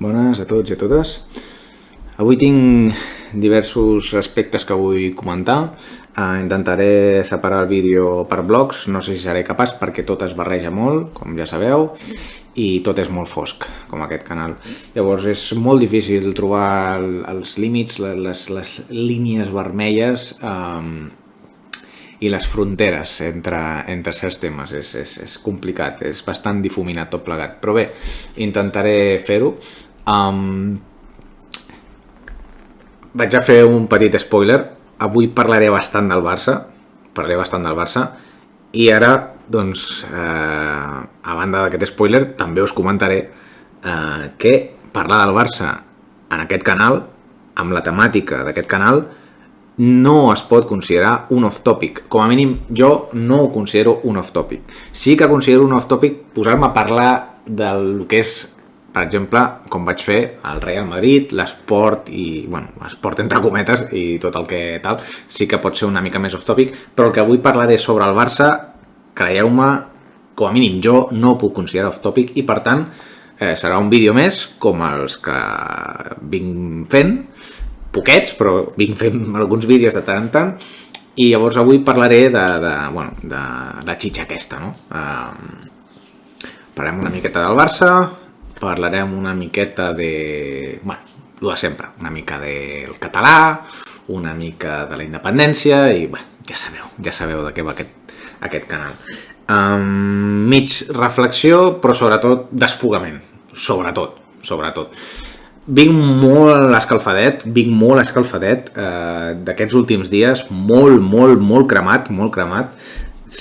Bones a tots i a totes. Avui tinc diversos aspectes que vull comentar. Intentaré separar el vídeo per blocs, no sé si seré capaç perquè tot es barreja molt, com ja sabeu, i tot és molt fosc, com aquest canal. Llavors és molt difícil trobar els límits, les línies vermelles i les fronteres entre certs temes. És complicat, és bastant difuminat tot plegat. Però bé, intentaré fer-ho. Vaig a fer un petit spoiler. Avui parlaré bastant del Barça. I ara, doncs, a banda d'aquest spoiler, també us comentaré que parlar del Barça en aquest canal, amb la temàtica d'aquest canal, no es pot considerar un off-topic. Com a mínim, jo no ho considero un off-topic. Sí que considero un off-topic posar-me a parlar del que és, per exemple, com vaig fer el Real Madrid, l'esport i, bueno, l'esport entre cometes i tot el que tal, sí que pot ser una mica més off-topic, però el que avui parlaré sobre el Barça, creieu-me, com a mínim jo no ho puc considerar off-topic i per tant serà un vídeo més com els que vinc fent, poquets, però vinc fent alguns vídeos de tant en tant, i llavors avui parlaré de la xitxa aquesta, no? Parlarem una miqueta del Barça, parlarem una miqueta de... bueno, el de sempre, una mica del català, una mica de la independència i, bueno, ja sabeu de què va aquest canal. Mig reflexió, però sobretot desfogament, sobretot. Vinc molt escalfadet d'aquests últims dies, molt cremat.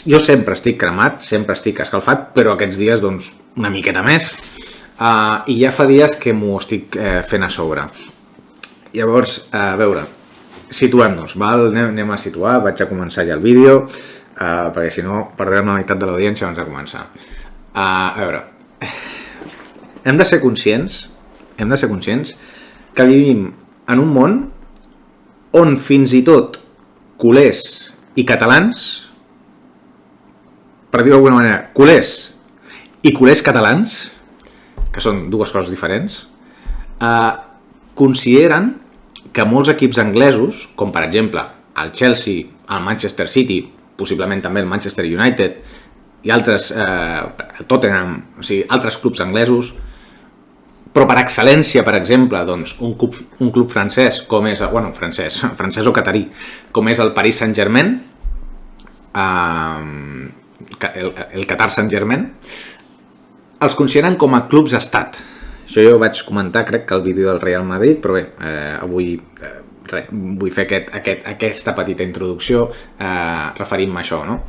Jo sempre estic cremat, sempre estic escalfat, però aquests dies, doncs, una miqueta més. I ja fa dies que m'ho estic fent a sobre. Llavors, a veure, situant-nos, anem a situar, vaig a començar ja el vídeo, perquè si no perdrem la meitat de l'audiència abans de començar. A veure, hem de ser conscients que vivim en un món on fins i tot culers i catalans, per dir-ho d'alguna manera, culers i culers catalans, que són dues coses diferents, consideren que molts equips anglesos, com per exemple el Chelsea, el Manchester City, possiblement també el Manchester United i altres, el Tottenham, o sigui, altres clubs anglesos, però per excel·lència, per exemple, doncs, un club francès, com és, bueno, francès o catarí, com és el Paris Saint-Germain, el Qatar Saint-Germain, els consideren com a clubs estat. Això jo ho vaig comentar, crec que al vídeo del Real Madrid, però bé, avui vull fer aquesta petita introducció referint-me a això, no?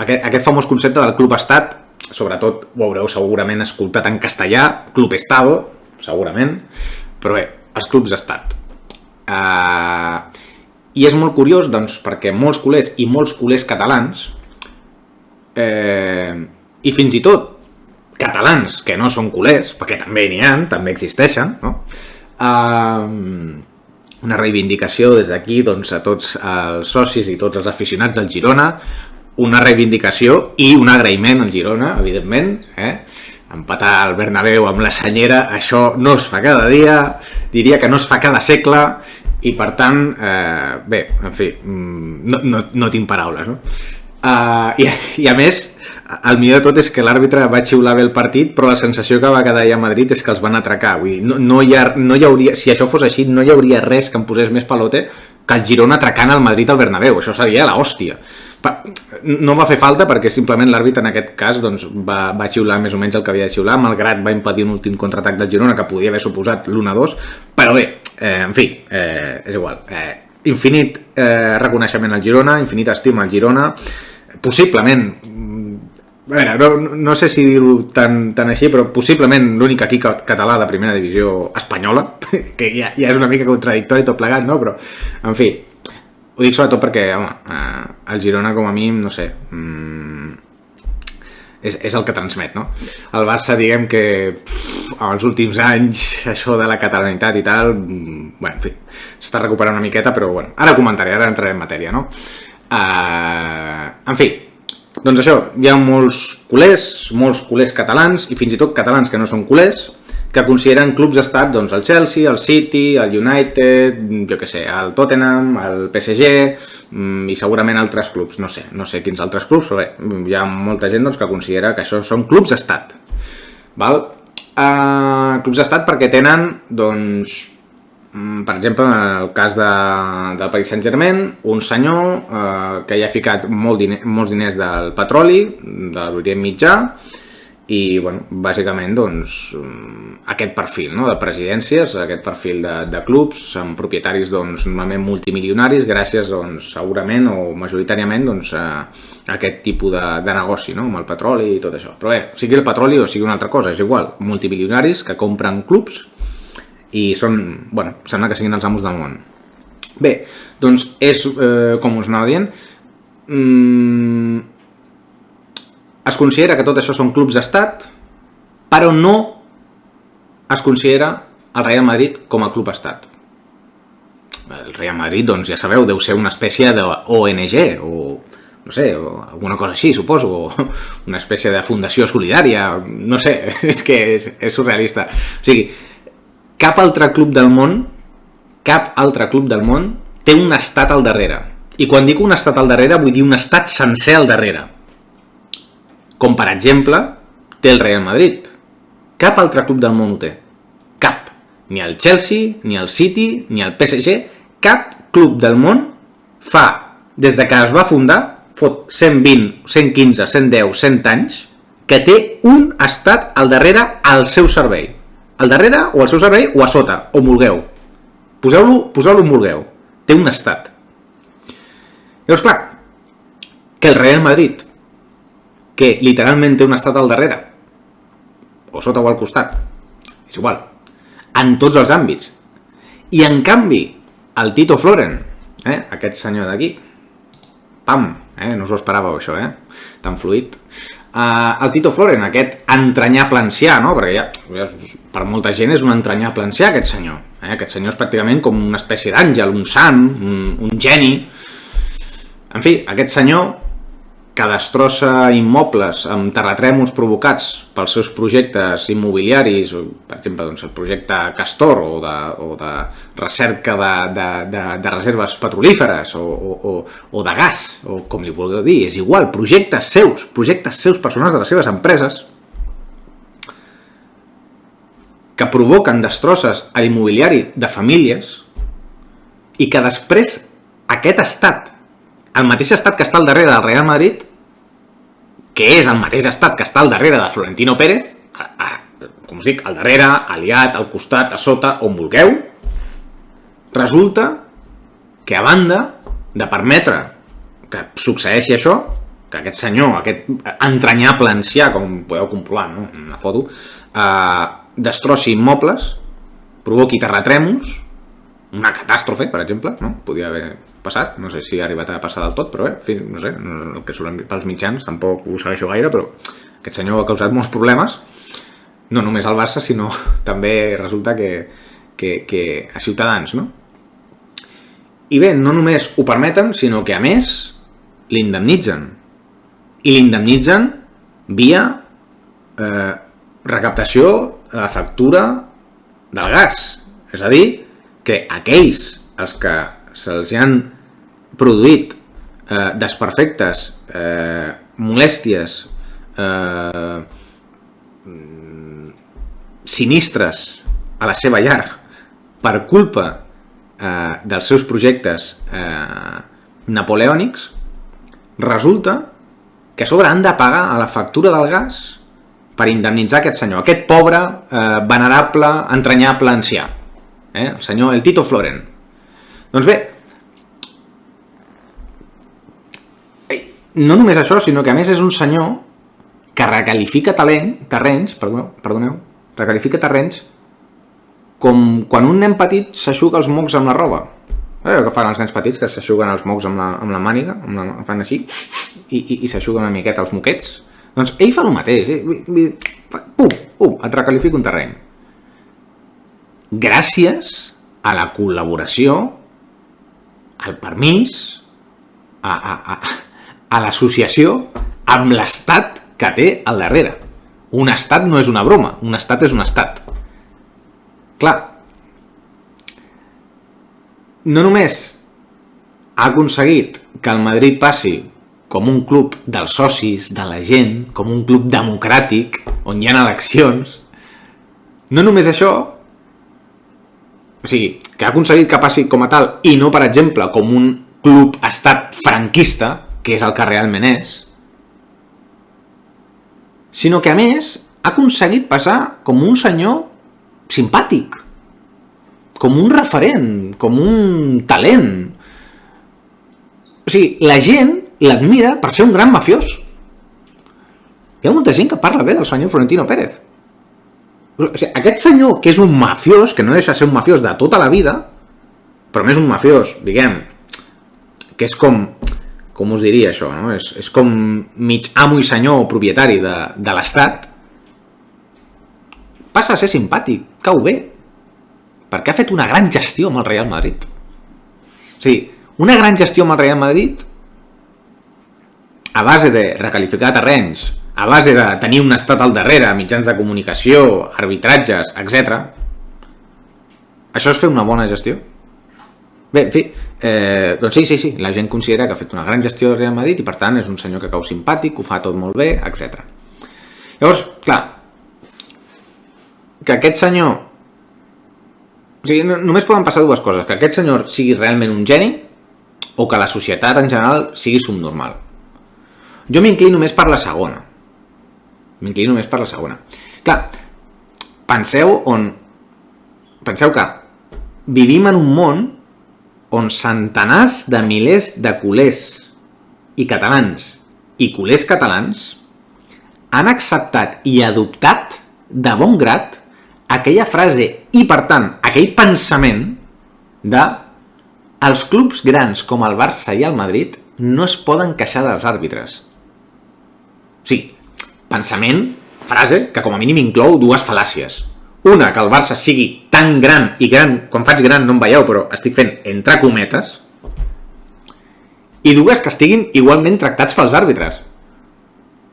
Aquest famós concepte del club estat, sobretot ho haureu segurament escoltat en castellà, club estado, segurament, però bé, els clubs estat. I és molt curiós, doncs, perquè molts culers catalans, i fins i tot catalans que no són culers, perquè també n'hi ha, també existeixen, no? Una reivindicació des d'aquí, doncs, a tots els socis i tots els aficionats del Girona, una reivindicació i un agraïment al Girona, evidentment, empatar el Bernabéu amb la Senyera, això no es fa cada dia, diria que no es fa cada segle, i per tant, bé, en fi, no tinc paraules, no? I a més, el millor de tot és que l'àrbitre va xiular bé el partit, però la sensació que va quedar allà a Madrid és que els van atracar. Vull dir, no hi hauria, si això fos així, no hi hauria res que em posés més pelote que el Girona atracant el Madrid al Bernabéu. Això seria l'hòstia. No va fer falta perquè simplement l'àrbitre en aquest cas doncs, va xiular més o menys el que havia de xiular, malgrat va impedir un últim contraatac del Girona que podia haver suposat l'1-2, però bé, en fi, és igual. Infinit reconeixement al Girona, infinit estima al Girona, possiblement, a veure, no sé si dir-ho tan així, però possiblement l'únic equip català de primera divisió espanyola, que ja és una mica contradictori tot plegat, no? Però, en fi, ho dic sobretot perquè, home, el Girona com a mínim, no sé, és el que transmet, no? El Barça, diguem que en els últims anys, això de la catalanitat i tal, bueno, en fi, s'està recuperant una miqueta, però bueno, ara comentaré, ara entraré en matèria, no? En fi, doncs això, hi ha molts culers catalans i fins i tot catalans que no són culers que consideren clubs d'estat doncs, el Chelsea, el City, el United, jo què sé, el Tottenham, el PSG i segurament altres clubs, no sé quins altres clubs, però bé, hi ha molta gent doncs, que considera que això són clubs d'estat. Clubs d'estat perquè tenen, doncs, per exemple, en el cas del Paris Saint-Germain, un senyor que hi ha ficat molts diners del petroli, de l'Orient Mitjà, i, bueno, bàsicament, doncs, aquest perfil, no?, de presidències, aquest perfil de clubs, amb propietaris, doncs, normalment multimilionaris, gràcies, doncs, segurament o majoritàriament, doncs, a aquest tipus de negoci, no?, amb el petroli i tot això. Però bé, sigui el petroli o sigui una altra cosa, és igual, multimilionaris que compren clubs i són, bueno, sembla que siguin els amos del món. Bé, doncs, és, com us anava dient, es considera que tot això són clubs d'estat, però no es considera el Real Madrid com a club estat. El Real Madrid, doncs ja sabeu, deu ser una espècie d'ONG o, no sé, o alguna cosa així, suposo, o una espècie de fundació solidària, no sé, és que és surrealista. O sigui, cap altre club del món té un estat al darrere. I quan dic un estat al darrere vull dir un estat sencer al darrere. Com, per exemple, té el Real Madrid. Cap altre club del món ho té. Cap. Ni el Chelsea, ni el City, ni el PSG. Cap club del món fa, des de que es va fundar, fot 120, 115, 110, 100 anys, que té un estat al darrere al seu servei. Al darrere, o al seu servei, o a sota, on vulgueu. Poseu-lo on vulgueu. Té un estat. Llavors, clar, que el Real Madrid, que literalment té un estat al darrere, o sota o al costat, és igual, en tots els àmbits. I en canvi, el Tito Floren, aquest senyor d'aquí, pam, no us ho esperàveu això, tan fluid, el Tito Floren, aquest entranyable ancià, no? Perquè ja, per molta gent és un entranyable ancià aquest senyor. Aquest senyor és pràcticament com una espècie d'àngel, un sant, un geni. En fi, aquest senyor que destrossa immobles amb terratrèmols provocats pels seus projectes immobiliaris, per exemple, doncs, el projecte Castor o de recerca de reserves petrolíferes o de gas, o com li vulgueu dir, és igual, projectes seus personals de les seves empreses que provoquen destrosses a l'immobiliari de famílies i que després aquest estat, el mateix estat que està al darrere del Real Madrid, que és el mateix estat que està al darrere de Florentino Pérez, com us dic, al darrere, aliat, al costat, a sota, on vulgueu, resulta que a banda de permetre que succeeixi això, que aquest senyor, aquest entranyable ancià, com podeu comprovar, no?, en la foto, destrossi immobles, provoqui terratrèmols, una catàstrofe, per exemple, no? Podria haver passat, no sé si ha arribat a passar del tot, però bé, en fi, no sé, el que surt pels mitjans tampoc ho segueixo gaire, però aquest senyor ha causat molts problemes, no només al Barça, sinó també resulta que a Ciutadans, no? I bé, no només ho permeten, sinó que a més l'indemnitzen. I l'indemnitzen via recaptació de la factura del gas. És a dir, que aquells els que se'ls han produït desperfectes, molèsties, sinistres a la seva llar per culpa dels seus projectes napoleònics, resulta que a sobre han de pagar a la factura del gas per indemnitzar aquest senyor, aquest pobre, venerable, entranyable ancià. El senyor, el Tito Floren. Doncs bé, no només això, sinó que a més és un senyor que recalifica terrenys com quan un nen petit s'aixuga els mocs amb la roba. Que fan els nens petits, que s'aixuguen els mocs amb la màniga, fan així, i s'aixuguen una miqueta els moquets. Doncs ell fa el mateix. Et recalifica un terreny. Gràcies a la col·laboració, al permís, a l'associació amb l'estat que té al darrere. Un estat no és una broma, un estat és un estat. clar, no només ha aconseguit que el Madrid passi com un club dels socis, de la gent, com un club democràtic, on hi ha eleccions, no només això, o sigui, que ha aconseguit que passi com a tal, i no, per exemple, com un club-estat franquista, que és el que realment és, sinó que, a més, ha aconseguit passar com un senyor simpàtic, com un referent, com un talent. O sigui, la gent l'admira per ser un gran mafiós. Hi ha molta gent que parla bé del senyor Florentino Pérez. O sigui, aquest senyor, que és un mafiós, que no deixa de ser un mafiós de tota la vida, però més un mafiós, diguem, que és com us diria això, no? És com mig amo i senyor o propietari de l'Estat, passa a ser simpàtic, cau bé, perquè ha fet una gran gestió amb el Real Madrid. O sigui, una gran gestió amb el Real Madrid a base de recalificar terrenys, a base de tenir un estat al darrere, mitjans de comunicació, arbitratges, etc. Això és fer una bona gestió? Bé, en fi, doncs sí, la gent considera que ha fet una gran gestió del Real Madrid i per tant és un senyor que cau simpàtic, ho fa tot molt bé, etc. Llavors, clar, que aquest senyor... O sigui, només poden passar dues coses, que aquest senyor sigui realment un geni o que la societat en general sigui subnormal. Jo m'inclino més per la segona. Clar, penseu que vivim en un món on centenars de milers de culers i catalans i culers catalans han acceptat i adoptat de bon grat aquella frase i, per tant, aquell pensament de els clubs grans com el Barça i el Madrid no es poden queixar dels àrbitres. O sigui, pensament, frase, que com a mínim inclou dues fal·làcies. Una, que el Barça sigui tan gran, i gran, quan faig gran no em veieu, però estic fent entre cometes, i dues, que estiguin igualment tractats pels àrbitres.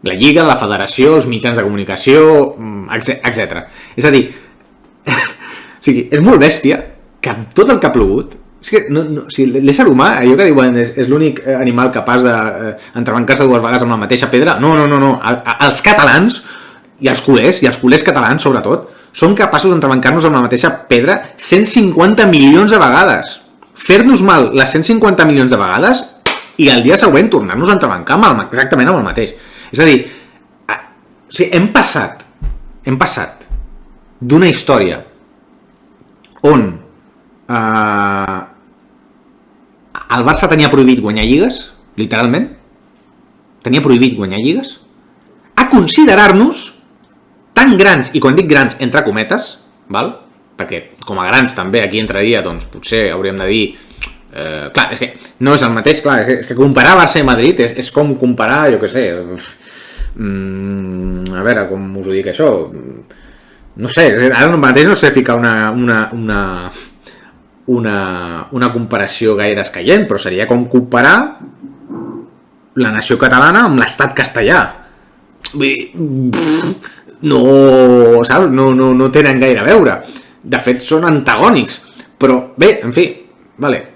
La Lliga, la Federació, els mitjans de comunicació, etc. És a dir, o sigui, és molt bèstia que amb tot el que ha plogut, és que o sigui, l'ésser humà, allò que diuen és l'únic animal capaç d'entrebancar-se dues vegades amb la mateixa pedra. No. Els catalans, i els culers catalans sobretot, són capaços d'entrebancar-nos amb la mateixa pedra 150 milions de vegades. Fer-nos mal les 150 milions de vegades i el dia següent tornar-nos a entrebancar exactament amb el mateix. És a dir, o sigui, hem passat d'una història on el Barça tenia prohibit guanyar lligues, literalment, tenia prohibit guanyar lligues, a considerar-nos tan grans, i quan dic grans, entre cometes, val? Perquè com a grans també aquí entraria, doncs potser hauríem de dir, clar, és que no és el mateix, clar, és que comparar Barça i Madrid és com comparar, jo què sé, a veure, com us ho dic això, no sé, ara mateix no sé ficar una comparació gaire escaient, però seria com comparar la nació catalana amb l'estat castellà. No, saps? No tenen gaire a veure. De fet, són antagònics. Però bé, en fi, vale.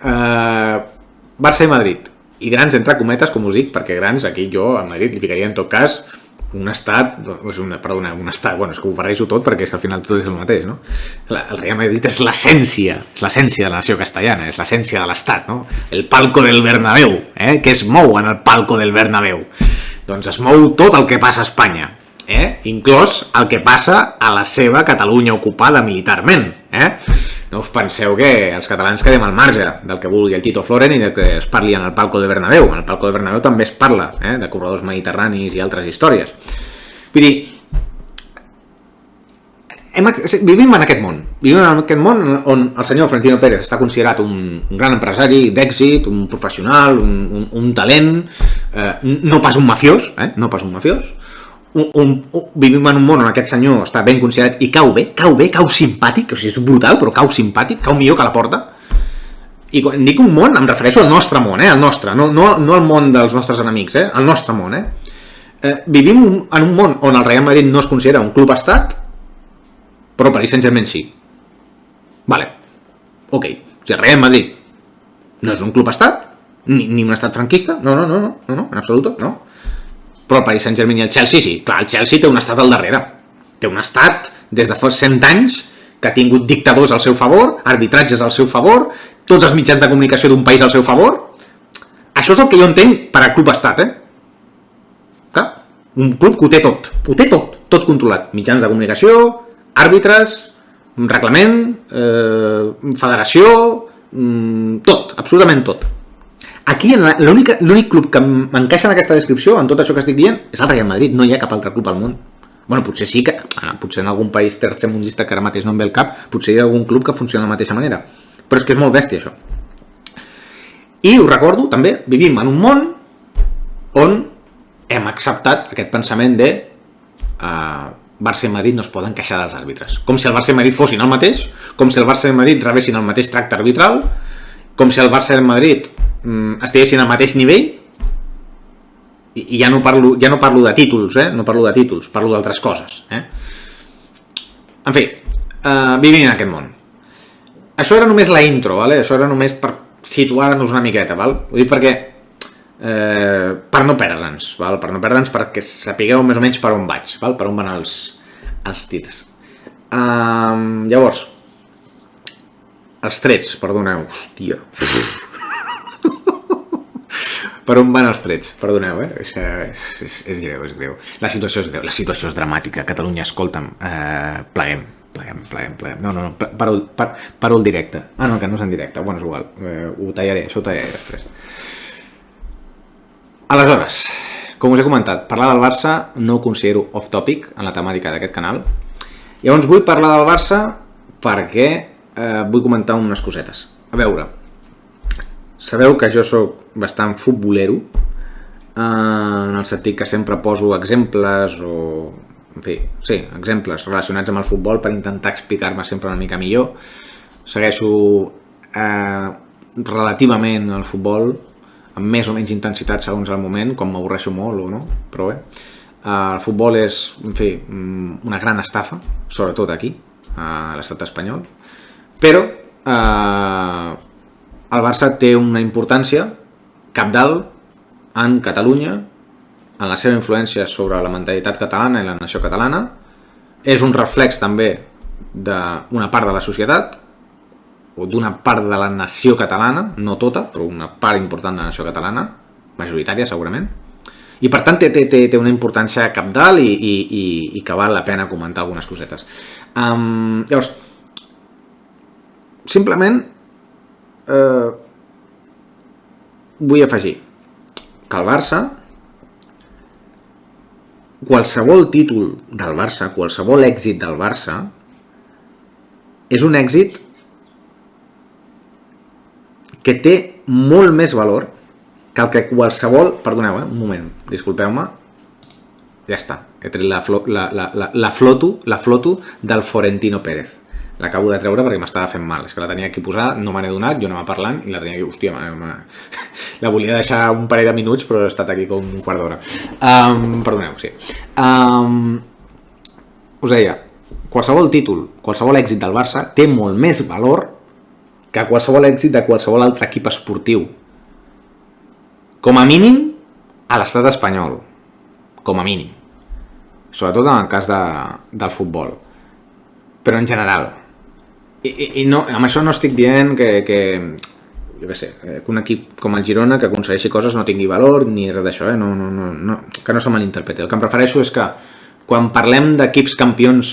Barça i Madrid. I grans entre cometes, com us dic, perquè grans, aquí jo a Madrid li ficaria en tot cas un estat, un estat, bueno, és que ho barrejo tot perquè és que al final tot és el mateix, no? El Real Madrid és l'essència de la nació castellana, és l'essència de l'estat, no? El palco del Bernabéu, que es mou en el palco del Bernabéu. Doncs es mou tot el que passa a Espanya, inclòs el que passa a la seva Catalunya ocupada militarment, No us penseu que els catalans quedem al marge del que vulgui el Tito Floren i del que es parli en el palco de Bernabéu. En el palco de Bernabéu també es parla de corredors mediterranis i altres històries. Vull dir, vivim en aquest món on el senyor Florentino Pérez està considerat un gran empresari d'èxit, un professional, un talent, no pas un mafiós, vivim en un món on aquest senyor està ben considerat i cau simpàtic, o sigui, és brutal, però cau simpàtic, cau millor que la Porta. I quan dic un món em refereixo al nostre món, el nostre, no al món dels nostres enemics, el nostre món. Vivim en un món on el Real Madrid no es considera un club estat, però Paris Saint-Germain sí. Vale, ok. O sigui, el Real Madrid no és un club estat, ni un estat franquista, no, en absolut, no. Però el Paris Saint-Germain i el Chelsea sí. Clar, el Chelsea té un estat al darrere. Té un estat des de fa 100 anys que ha tingut dictadors al seu favor, arbitratges al seu favor, tots els mitjans de comunicació d'un país al seu favor. Això és el que jo entenc per a club estat, Clar, un club que ho té tot controlat. Mitjans de comunicació, àrbitres, reglament, federació, tot, absolutament tot. Aquí l'únic club que m'encaixa en aquesta descripció, en tot això que estic dient, és el Real Madrid, no hi ha cap altre club al món. Bueno, potser sí que, potser en algun país tercermundista que ara mateix no em ve el cap, potser hi ha algun club que funciona de la mateixa manera. Però és que és molt bèstia això. I us recordo, també, vivim en un món on hem acceptat aquest pensament de Barça i Madrid no es poden queixar dels àrbitres. Com si el Barça i Madrid fossin el mateix, com si el Barça i Madrid rebessin el mateix tracte arbitral, com si el Barça i Madrid estiguessin al mateix nivell. I ja no parlo de títols, no parlo de títols, parlo d'altres coses. En fi, vivim en aquest món. Això era només la intro, ¿vale? Això era només per situar-nos una miqueta, ¿val? Ho dic perquè per no perdre'ns, ¿val? Per no perdre'ns, perquè sapigueu més o menys per on vaig, ¿val? Per on van els tirs. Llavors, els trets, perdoneu, hòstia. Per on van els trets? Perdoneu, és greu. La situació és greu, la situació és dramàtica. Catalunya, escolta'm, pleguem. No, paro el directe. No, que no és en directe. Bueno, és igual, això ho tallaré després. Aleshores, com us he comentat, parlar del Barça no ho considero off-topic en la temàtica d'aquest canal. Llavors vull parlar del Barça perquè vull comentar unes cosetes. A veure, sabeu que jo soc bastant futbolero, en el sentit que sempre poso exemples o... En fi, sí, exemples relacionats amb el futbol per intentar explicar-me sempre una mica millor. Segueixo relativament el futbol amb més o menys intensitat segons el moment, com m'avorreixo molt o no, però bé. El futbol és, en fi, una gran estafa, sobretot aquí, a l'estat espanyol, però el Barça té una importància cabdal en Catalunya, en la seva influència sobre la mentalitat catalana i la nació catalana. És un reflex també d'una part de la societat, o d'una part de la nació catalana, no tota, però una part important de la nació catalana, majoritària segurament, i per tant té una importància cabdal i que val la pena comentar algunes cosetes. Llavors, simplement vull afegir que el Barça, qualsevol títol del Barça, qualsevol èxit del Barça, és un èxit que té molt més valor que el que qualsevol... Perdoneu, un moment, disculpeu-me. Ja està, he tret la floto del Florentino Pérez. L'acabo de treure perquè m'estava fent mal. És que la tenia aquí posada, no me n'he donat, jo anava parlant i la tenia aquí, hòstia, la volia deixar un parell de minuts, però he estat aquí com un quart d'hora. Perdoneu, sí. Us deia, qualsevol títol, qualsevol èxit del Barça té molt més valor que qualsevol èxit de qualsevol altre equip esportiu. Com a mínim, a l'estat espanyol. Com a mínim. Sobretot en el cas del futbol. Però en general. I no, amb això no estic dient que jo què sé, que un equip com el Girona que aconsegueixi coses no tingui valor ni res d'això, no, que no se malinterpreti. El que em prefereixo és que quan parlem d'equips campions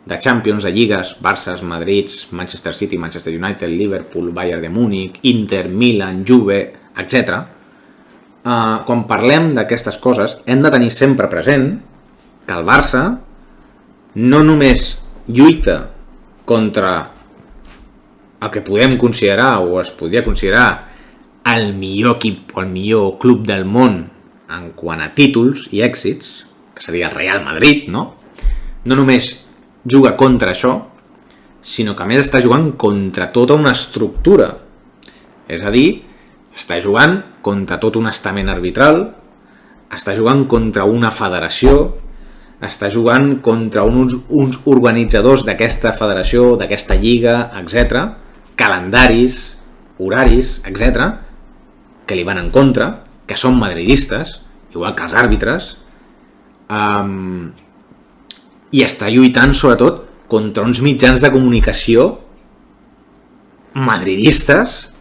de Champions, de lligues, Barça, Madrid, Manchester City, Manchester United, Liverpool, Bayern de Múnich, Inter, Milan, Juve, etc. Quan parlem d'aquestes coses hem de tenir sempre present que el Barça no només lluita contra el que podem considerar o es podria considerar el millor equip o el millor club del món en quant a títols i èxits, que seria el Real Madrid, no? No només juga contra això, sinó que a més està jugant contra tota una estructura. És a dir, està jugant contra tot un estament arbitral, està jugant contra una federació, està jugant contra uns organitzadors d'aquesta federació, d'aquesta lliga, etc., calendaris, horaris, etc., que li van en contra, que són madridistes, igual que els àrbitres, i està lluitant sobretot contra uns mitjans de comunicació madridistes,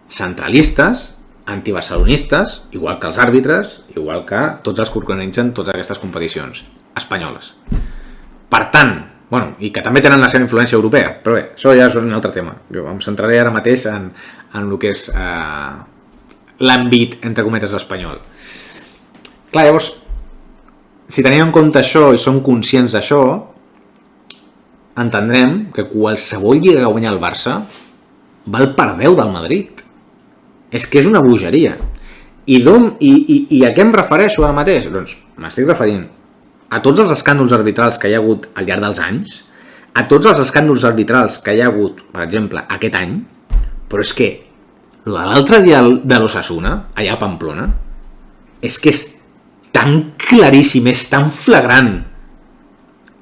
centralistes, antibarcelonistes, igual que els àrbitres, igual que tots els que organitzen totes aquestes competicions espanyoles. Per tant, bueno, i que també tenen la seva influència europea, però bé, això ja és un altre tema. Jo em centraré ara mateix en el que és l'àmbit, entre cometes, espanyol. Clar, llavors, si tenim en compte això i som conscients d'això, entendrem que qualsevol lliga que guanya el Barça val per 10 del Madrid. És que és una bogeria. I a què em refereixo ara mateix? Doncs m'estic referint a tots els escàndols arbitrals que hi ha hagut al llarg dels anys, a tots els escàndols arbitrals que hi ha hagut, per exemple, aquest any, però és que l'altre dia de l'Osasuna, allà a Pamplona, és que és tan claríssim, és tan flagrant.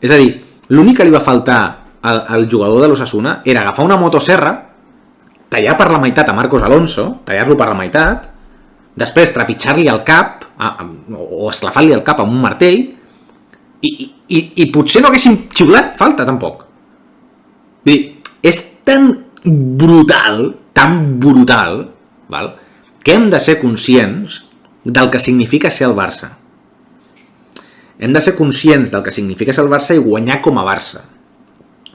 És a dir, l'únic que li va faltar al jugador de l'Osasuna era agafar una motosserra, tallar per la meitat a Marcos Alonso, tallar-lo per la meitat, després trepitjar-li el cap, o esclafar-li el cap amb un martell, i potser no haguessin xiulat falta, tampoc. Vull dir, és tan brutal, val? Que hem de ser conscients del que significa ser el Barça. Hem de ser conscients del que significa ser el Barça i guanyar com a Barça.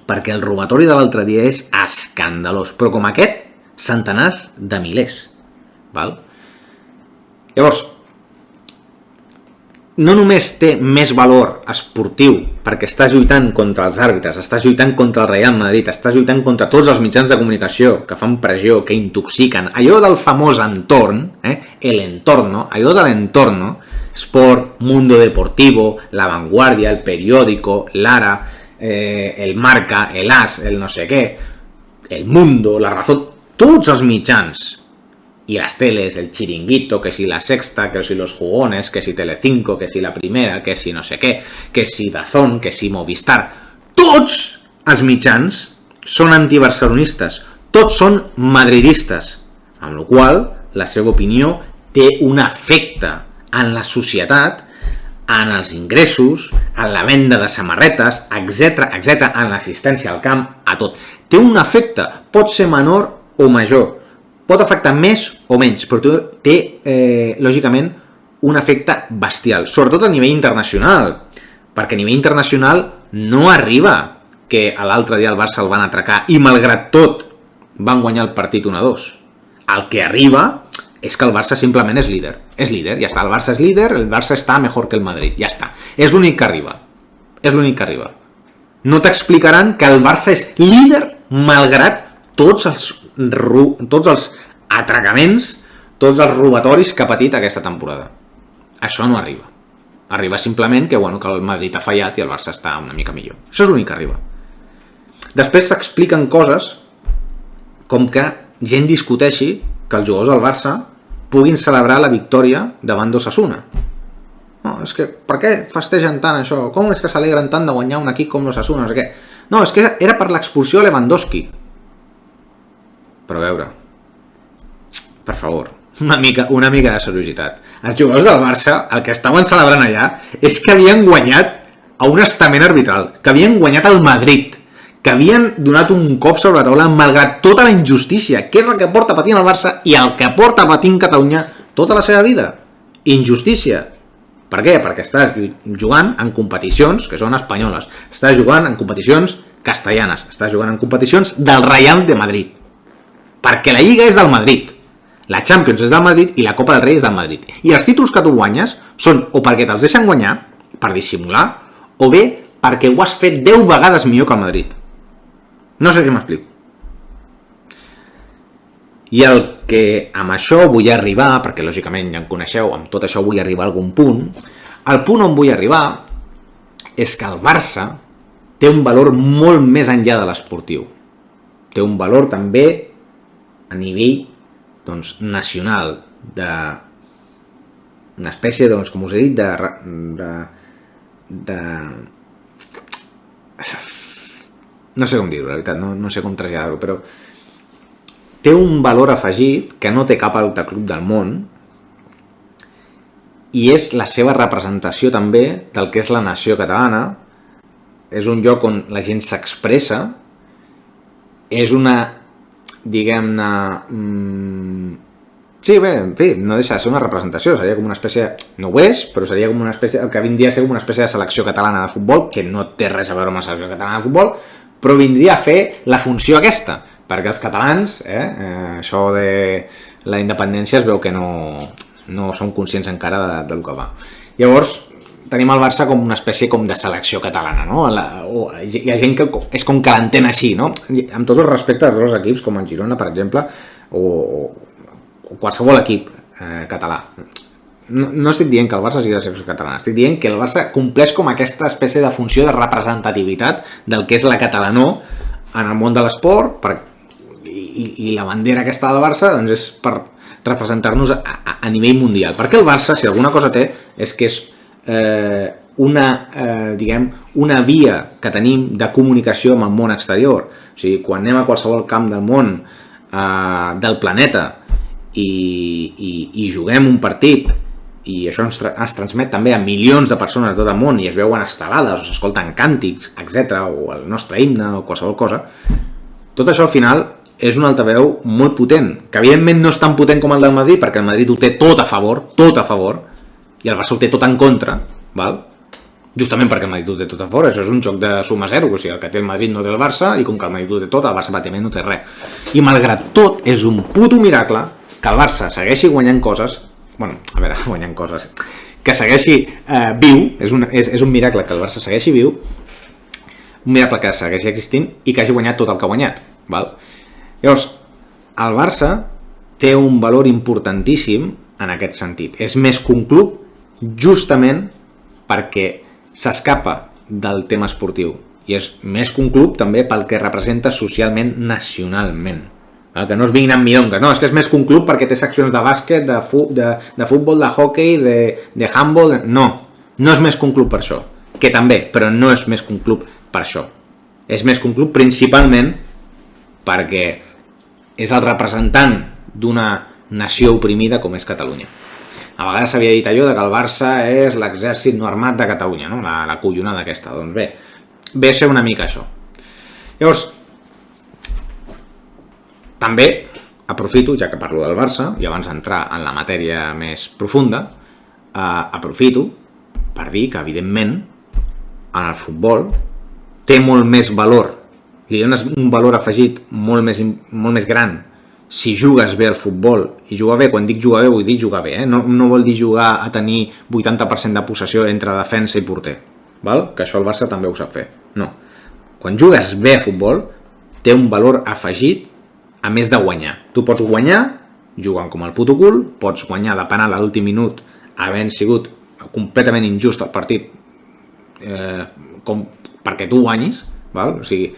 Perquè el robatori de l'altre dia és escandalós. Però com aquest, centenars de milers. Val? Llavors, no només té més valor esportiu perquè estàs lluitant contra els àrbitres, estàs lluitant contra el Real Madrid, estàs lluitant contra tots els mitjans de comunicació que fan pressió, que intoxiquen, allò del famós entorn, el entorno, allò de l'entorno, Sport, Mundo Deportivo, La Vanguardia, El Periódico, Lara, el Marca, el As, el no sé què, el Mundo, La Razón, tots els mitjans, i les teles, el Chiringuito, que si La Sexta, que si Los Jugones, que si Telecinco, que si La Primera, que si no sé què, que si Dazón, que si Movistar, tots els mitjans són antibarcelonistes, tots són madridistes, amb la qual la seva opinió té un efecte en la societat, en els ingressos, en la venda de samarretes, etc, en l'assistència al camp, a tot. Té un efecte, pot ser menor o major, pot afectar més o menys, però té, lògicament, un efecte bestial, sobretot a nivell internacional, perquè a nivell internacional no arriba que l'altre dia el Barça el van atracar i, malgrat tot, van guanyar el partit 1-2. El que arriba és que el Barça simplement és líder, ja està, el Barça és líder, el Barça està millor que el Madrid, ja està, és l'únic que arriba, No t'explicaran que el Barça és líder malgrat tots els atracaments, tots els robatoris que ha patit aquesta temporada. Això no arriba. Arriba simplement que el Madrid ha fallat i el Barça està una mica millor. Això és l'únic que arriba. Després s'expliquen coses com que gent discuteixi que els jugadors del Barça puguin celebrar la victòria davant d'Osasuna. No, és que per què festegen tant això? Com és que s'alegren tant de guanyar un equip com l'Osasuna? No sé què. No, és que era per l'expulsió a Lewandowski. Però a veure, per favor, una mica de seriositat. Els jugadors del Barça, el que estaven celebrant allà, és que havien guanyat a un estament arbitral, que havien guanyat al Madrid, que havien donat un cop sobre la taula malgrat tota la injustícia, que és el que porta patint el Barça i el que porta patint Catalunya tota la seva vida. Injustícia. Per què? Perquè estàs jugant en competicions que són espanyoles, estàs jugant en competicions castellanes, estàs jugant en competicions del Real de Madrid. Perquè la Lliga és del Madrid, la Champions és del Madrid i la Copa del Rei és del Madrid. I els títols que tu guanyes són o perquè te'ls deixen guanyar, per dissimular, o bé perquè ho has fet 10 vegades millor que el Madrid. No sé si m'explico. I el que amb això vull arribar, perquè lògicament ja em coneixeu, amb tot això vull arribar a algun punt, el punt on vull arribar és que el Barça té un valor molt més enllà de l'esportiu. Té un valor també a nivell nacional, una espècie, com us he dit, no sé com dir-ho, la veritat, no sé com traslladar-ho, però té un valor afegit que no té cap altre club del món i és la seva representació també del que és la nació catalana. És un lloc on la gent s'expressa, és una, diguem-ne... Sí, bé, en fi, no deixa de ser una representació, seria com una espècie... No ho és, però seria com una espècie... El que vindria a ser com una espècie de selecció catalana de futbol, que no té res a veure amb la selecció catalana de futbol, però vindria a fer la funció aquesta, perquè els catalans, això de la independència es veu que no som conscients encara del que va. Llavors, tenim el Barça com una espècie com de selecció catalana, no? Hi ha gent que és com que l'entén així, no? Amb tot el respecte als dos equips, com el Girona, per exemple, o qualsevol equip català. No estic dient que el Barça sigui de selecció catalana, estic dient que el Barça compleix com aquesta espècie de funció de representativitat del que és la catalanor en el món de l'esport, i la bandera aquesta del Barça doncs és per representar-nos a nivell mundial. Perquè el Barça, si alguna cosa té, és que és una via que tenim de comunicació amb el món exterior. O sigui, quan anem a qualsevol camp del món, del planeta, i juguem un partit, i això es transmet també a milions de persones de tot el món, i es veuen estelades, o s'escolten càntics, etc., o el nostre himne, o qualsevol cosa, tot això al final és un altaveu molt potent, que evidentment no és tan potent com el del Madrid, perquè el Madrid ho té tot a favor, i el Barça ho té tot en contra, val? Justament perquè el Madrid ho té tot a favor, això és un joc de suma zero, o sigui, el que té el Madrid no té el Barça, i com que el Madrid ho té tot, el Barça pràcticament no té res. I malgrat tot, és un puto miracle que el Barça segueixi guanyant coses, guanyant coses, que segueixi viu, és un miracle que el Barça segueixi viu, un miracle que segueixi existint i que hagi guanyat tot el que ha guanyat, val? Llavors, el Barça té un valor importantíssim en aquest sentit. És més que un club justament perquè s'escapa del tema esportiu. I és més que un club també pel que representa socialment, nacionalment. Que no es vinguin amb milonga. No, és que és més que un club perquè té seccions de bàsquet, de futbol, de hockey, de handball... No és més que un club per això. Que també, però no és més que un club per això. És més que un club principalment perquè és el representant d'una nació oprimida com és Catalunya. A vegades s'havia dit allò de que el Barça és l'exèrcit no armat de Catalunya, no? La collonada aquesta. Doncs ve a ser una mica això. Llavors, també aprofito, ja que parlo del Barça, i abans d'entrar en la matèria més profunda, aprofito per dir que, evidentment, en el futbol té molt més valor, li dones un valor afegit molt més gran si jugues bé al futbol. I jugar bé, quan dic jugar bé, vull dir jugar bé, no vol dir jugar a tenir 80% de possessió entre defensa i porter, val? Que això el Barça també ho sap fer. No. Quan jugues bé a futbol, té un valor afegit a més de guanyar. Tu pots guanyar jugant com el puto cul, pots guanyar de penal a l'últim minut havent sigut completament injust el partit perquè tu guanyis, val? O sigui,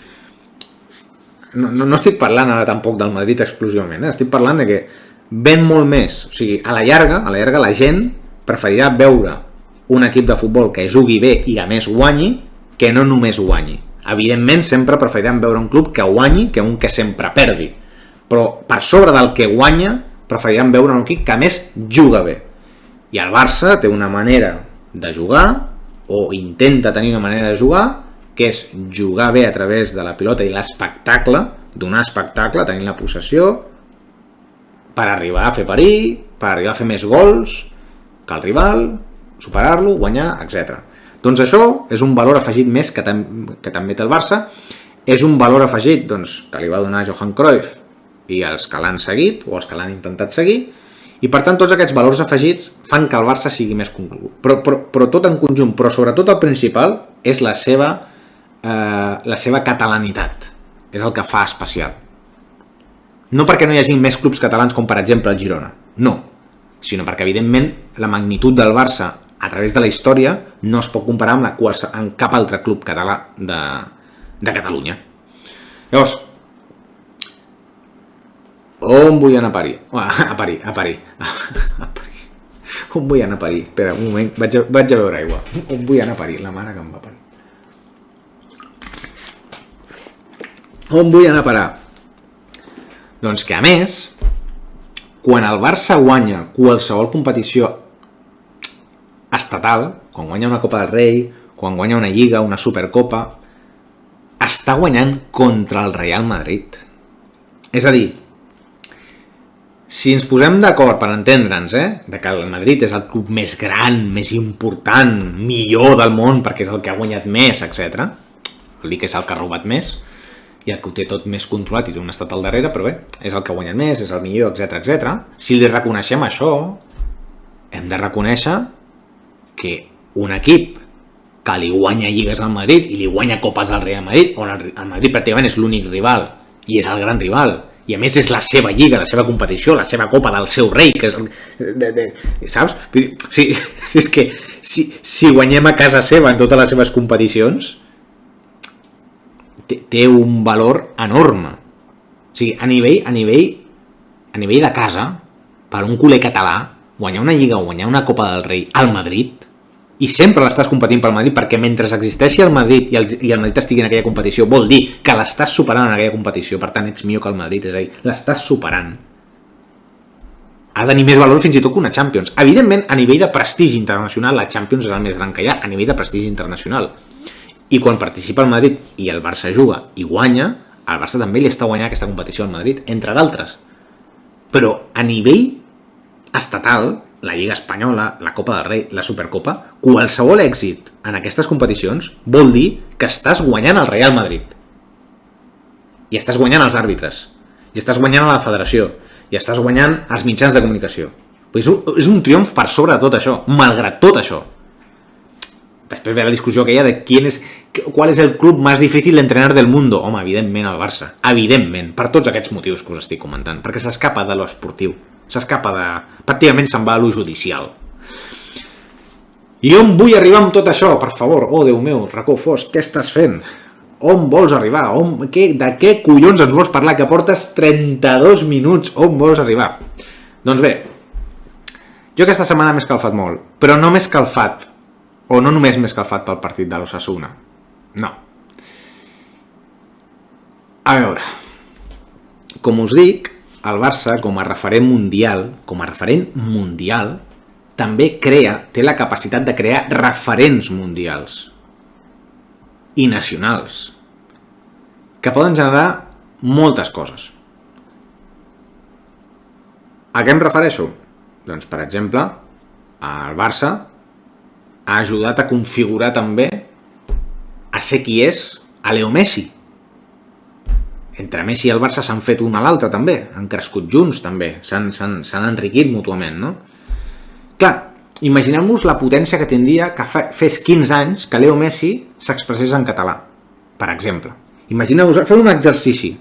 no estic parlant ara tampoc del Madrid exclusivament, estic parlant de que ven molt més, o sigui, a la llarga la gent preferirà veure un equip de futbol que jugui bé i a més guanyi que no només guanyi. Evidentment sempre preferiran veure un club que guanyi que un que sempre perdi, però per sobre del que guanya preferiran veure un equip que a més juga bé. I el Barça té una manera de jugar, o intenta tenir una manera de jugar, que és jugar bé a través de la pilota i l'espectacle, donar espectacle, tenir la possessió, per arribar a fer perill, per arribar a fer més gols que el rival, superar-lo, guanyar, etc. Doncs això és un valor afegit més que també té el Barça, és un valor afegit que li va donar Johan Cruyff i els que l'han seguit, o els que l'han intentat seguir, i per tant tots aquests valors afegits fan que el Barça sigui més que un club. Però tot en conjunt, però sobretot el principal, és la seva catalanitat. És el que fa especial. No perquè no hi hagi més clubs catalans com per exemple el Girona, no, sinó perquè evidentment la magnitud del Barça a través de la història no es pot comparar amb cap altre club català de Catalunya. Llavors, on vull anar a parir? On vull anar a parir? Espera, un moment, vaig a beure aigua. On vull anar a parir? La mare que em va parir. On vull anar a parar? Doncs que, a més, quan el Barça guanya qualsevol competició estatal, quan guanya una Copa del Rei, quan guanya una Lliga, una Supercopa, està guanyant contra el Real Madrid. És a dir, si ens posem d'acord per entendre'ns, de que el Madrid és el club més gran, més important, millor del món, perquè és el que ha guanyat més, etc. Vol dir que és el que ha robat més, i el que ho té tot més controlat i té un estat al darrere, però bé, és el que ha guanyat més, és el millor, etc. Si li reconeixem això, hem de reconèixer que un equip que li guanya lligues al Madrid i li guanya copes al Real Madrid, on el Madrid pràcticament és l'únic rival i és el gran rival, i a més és la seva lliga, la seva competició, la seva copa del seu rei, que és saps? Sí, és que si guanyem a casa seva en totes les seves competicions, té un valor enorme. O sigui, a nivell de casa, per un culer català, guanyar una lliga o guanyar una copa del rei al Madrid, i sempre l'estàs competint pel Madrid, perquè mentre existeixi el Madrid i el Madrid estigui en aquella competició, vol dir que l'estàs superant en aquella competició, per tant ets millor que el Madrid, és a dir, l'estàs superant. Ha de tenir més valor fins i tot que una Champions. Evidentment, a nivell de prestigi internacional, la Champions és el més gran que hi ha, a nivell de prestigi internacional. I quan participa el Madrid i el Barça juga i guanya, el Barça també li està guanyant aquesta competició al Madrid, entre d'altres. Però a nivell estatal, la Lliga Espanyola, la Copa del Rei, la Supercopa, qualsevol èxit en aquestes competicions vol dir que estàs guanyant el Real Madrid. I estàs guanyant els àrbitres. I estàs guanyant a la federació. I estàs guanyant els mitjans de comunicació. És un triomf per sobre de tot això, malgrat tot això. Després ve la discussió aquella de qual és el club més difícil d'entrenar del món. Home, evidentment el Barça. Evidentment, per tots aquests motius que us estic comentant. Perquè s'escapa de lo esportiu. S'escapa de... Pràcticament se'n va a lo judicial. I on vull arribar amb tot això? Per favor, oh Déu meu, racó fosc, què estàs fent? On vols arribar? De què collons ens vols parlar? Que portes 32 minuts. On vols arribar? Doncs bé, jo aquesta setmana m'he escalfat molt, però no m'he escalfat, o no només m'he escalfat pel partit de l'Osasuna. No. A veure, com us dic, el Barça, com a referent mundial, també té la capacitat de crear referents mundials i nacionals que poden generar moltes coses. A què em refereixo? Doncs, per exemple, el Barça ha ajudat a configurar també a ser qui és a Leo Messi. Entre Messi i el Barça s'han fet un a l'altre també, han crescut junts també, s'han enriquit mútuament, no? Clar, imagineu-vos la potència que tindria que fes 15 anys que Leo Messi s'expressés en català, per exemple. Imagineu-vos, feu un exercici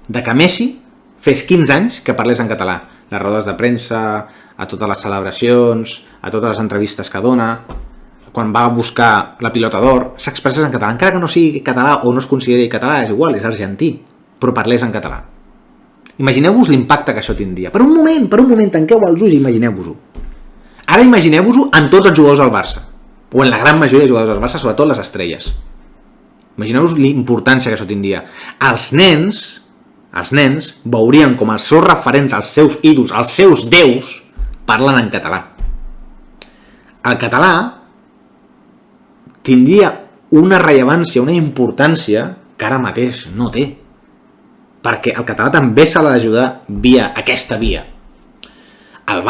de que Messi fes 15 anys que parlés en català. Les rodes de premsa, a totes les celebracions, a totes les entrevistes que dona, quan va buscar la pilota d'or, s'expressés en català. Encara que no sigui català o no es consideri català, és igual, és argentí, però parlés en català. Imagineu-vos l'impacte que això tindria. Per un moment, tanqueu els ulls i imagineu-vos-ho. Ara imagineu-vos-ho en tots els jugadors del Barça, o en la gran majoria de jugadors del Barça, sobretot les estrelles. Imagineu-vos l'importància que això tindria. Els nens veurien com els seus referents, els seus ídols, els seus déus, parlen en català. El català tindria una rellevància, una importància que ara mateix no té. Perquè el català també s'ha d'ajudar via aquesta via. El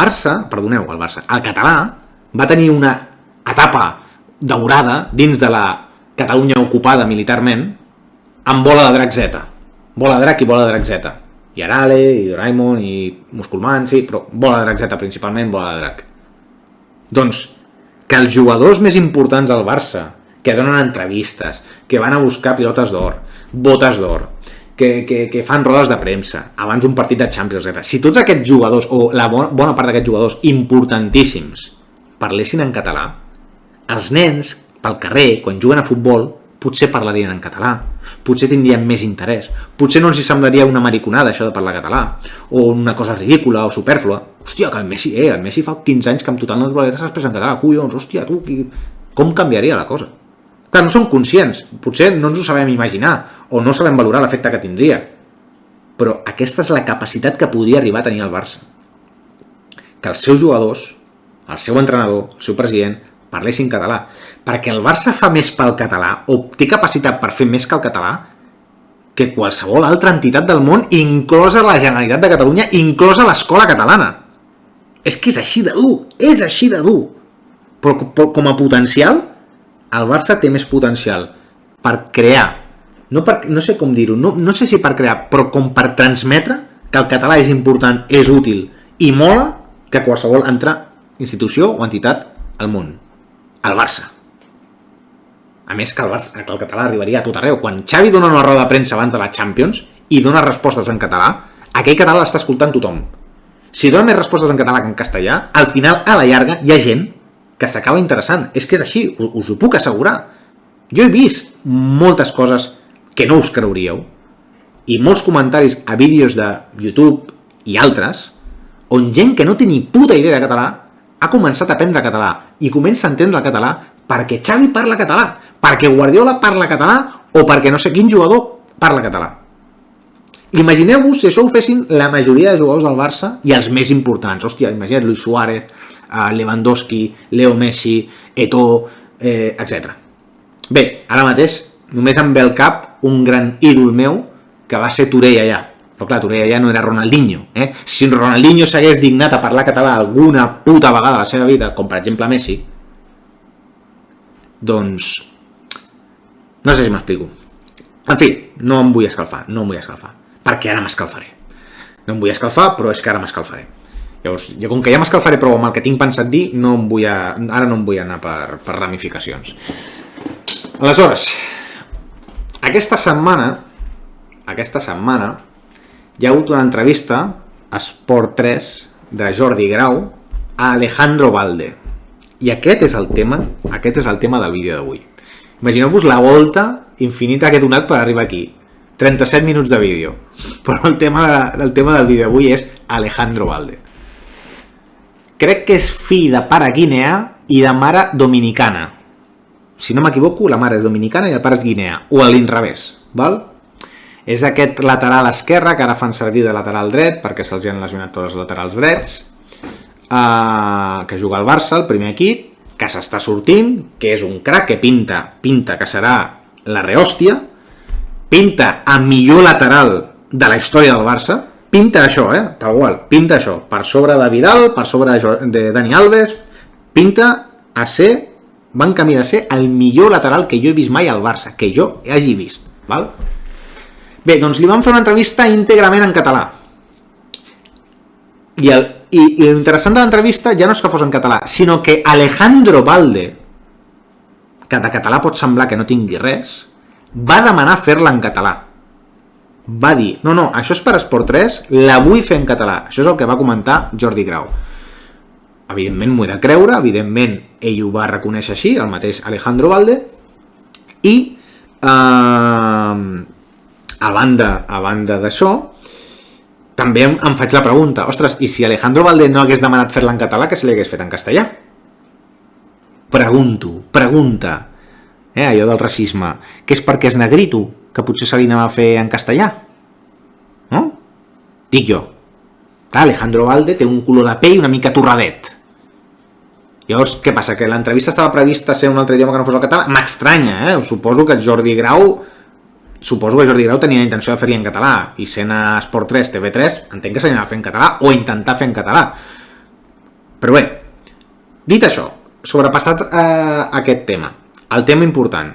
català va tenir una etapa daurada dins de la Catalunya ocupada militarment amb Bola de Drac Z. Bola de Drac i Bola de Drac Z. I Arale, i Doraemon, i Musculman, sí, però Bola de Drac Z principalment, Bola de Drac. Doncs que els jugadors més importants del Barça, que donen entrevistes, que van a buscar pilotes d'or, botes d'or, que fan rodes de premsa abans d'un partit de Champions, etc. Si tots aquests jugadors, o la bona part d'aquests jugadors importantíssims, parlessin en català, els nens pel carrer, quan juguen a futbol, potser parlarien en català, potser tindrien més interès, potser no els semblaria una mariconada això de parlar català, o una cosa ridícula o supèrflua, hòstia, que el Messi fa 15 anys que amb total naturalitat s'expressa en català, collons, hòstia, tu, com canviaria la cosa? Clar, no som conscients, potser no ens ho sabem imaginar, o no sabem valorar l'efecte que tindria, però aquesta és la capacitat que podria arribar a tenir el Barça. Que els seus jugadors, el seu entrenador, el seu president, parlessin català. Perquè el Barça fa més pel català, o té capacitat per fer més que el català, que qualsevol altra entitat del món, inclosa la Generalitat de Catalunya, inclosa l'escola catalana. És que és així de dur, és així de dur. Però com a potencial, el Barça té més potencial per crear, no sé com dir-ho, no sé si per crear, però com per transmetre que el català és important, és útil i mola que qualsevol altra institució o entitat al món. El Barça. A més que el català arribaria a tot arreu. Quan Xavi dona una roda de premsa abans de la Champions i dona respostes en català, aquell català l'està escoltant tothom. Si dona més respostes en català que en castellà, al final, a la llarga, hi ha gent que s'acaba interessant. És que és així, us ho puc assegurar. Jo he vist moltes coses que no us creuríeu i molts comentaris a vídeos de YouTube i altres on gent que no té ni puta idea de català ha començat a aprendre català i comença a entendre el català perquè Xavi parla català, perquè Guardiola parla català o perquè no sé quin jugador parla català. Imagineu-vos si això ho fessin la majoria de jugadors del Barça i els més importants. Hòstia, imagina't Luis Suárez, Lewandowski, Leo Messi, Eto'o, etc. Bé, ara mateix només em ve al cap un gran ídol meu que va ser Touré allà. Però clar, Touré allà no era Ronaldinho. Si Ronaldinho s'hagués dignat a parlar català alguna puta vegada a la seva vida, com per exemple Messi, doncs no sé si m'explico. En fi, no em vull escalfar, perquè ara m'escalfaré. No em vull escalfar, però és que ara m'escalfaré. Llavors, jo com que ja m'escalfaré prou amb el que tinc pensat dir, ara no em vull anar per ramificacions. Aleshores, aquesta setmana hi ha hagut una entrevista a Esport 3 de Jordi Grau a Alejandro Valde. I aquest és el tema del vídeo d'avui. Imagineu-vos la volta infinita que he donat per arribar aquí. 37 minuts de vídeo. Però el tema del vídeo d'avui és Alejandro Valde. Crec que és fill de pare guineà i de mare dominicana. Si no m'equivoco, la mare és dominicana i el pare és guineà. O a l'inrevés, val? És aquest lateral esquerre que ara fan servir de lateral dret perquè se'ls han lesionat tots els laterals drets, que juga al Barça, el primer equip, que s'està sortint, que és un crac, que pinta que serà la rehòstia, pinta a millor lateral de la història del Barça, pinta això, tal qual, pinta això, per sobre de Vidal, per sobre de Dani Alves, pinta a ser, va en camí de ser el millor lateral que jo he vist mai al Barça, que jo hagi vist, val? Bé, doncs li vam fer una entrevista íntegrament en català. I l'interessant de l'entrevista ja no és que fos en català, sinó que Alejandro Valde, que de català pot semblar que no tingui res, va demanar fer-la en català. Va dir, no, això és per Esport 3, la vull fer en català. Això és el que va comentar Jordi Grau. Evidentment m'ho he de creure, evidentment ell ho va reconèixer així, el mateix Alejandro Valde, i a banda d'això, també em faig la pregunta, ostres, i si Alejandro Valde no hagués demanat fer-la en català, què se li hagués fet en castellà? Pregunta, allò del racisme, que és perquè és negrito, que potser se li anava a fer en castellà? No? Dic jo. Clar, Alejandro Valde té un color de pell una mica torradet. Llavors, què passa? Que l'entrevista estava prevista ser un altre idioma que no fos el català? M'estranya, Suposo que Jordi Grau tenia la intenció de fer-hi en català i sent a Esport 3, TV3, entenc que se n'anava a fer en català o intentar fer en català. Però bé, dit això, sobrepassat aquest tema, el tema important,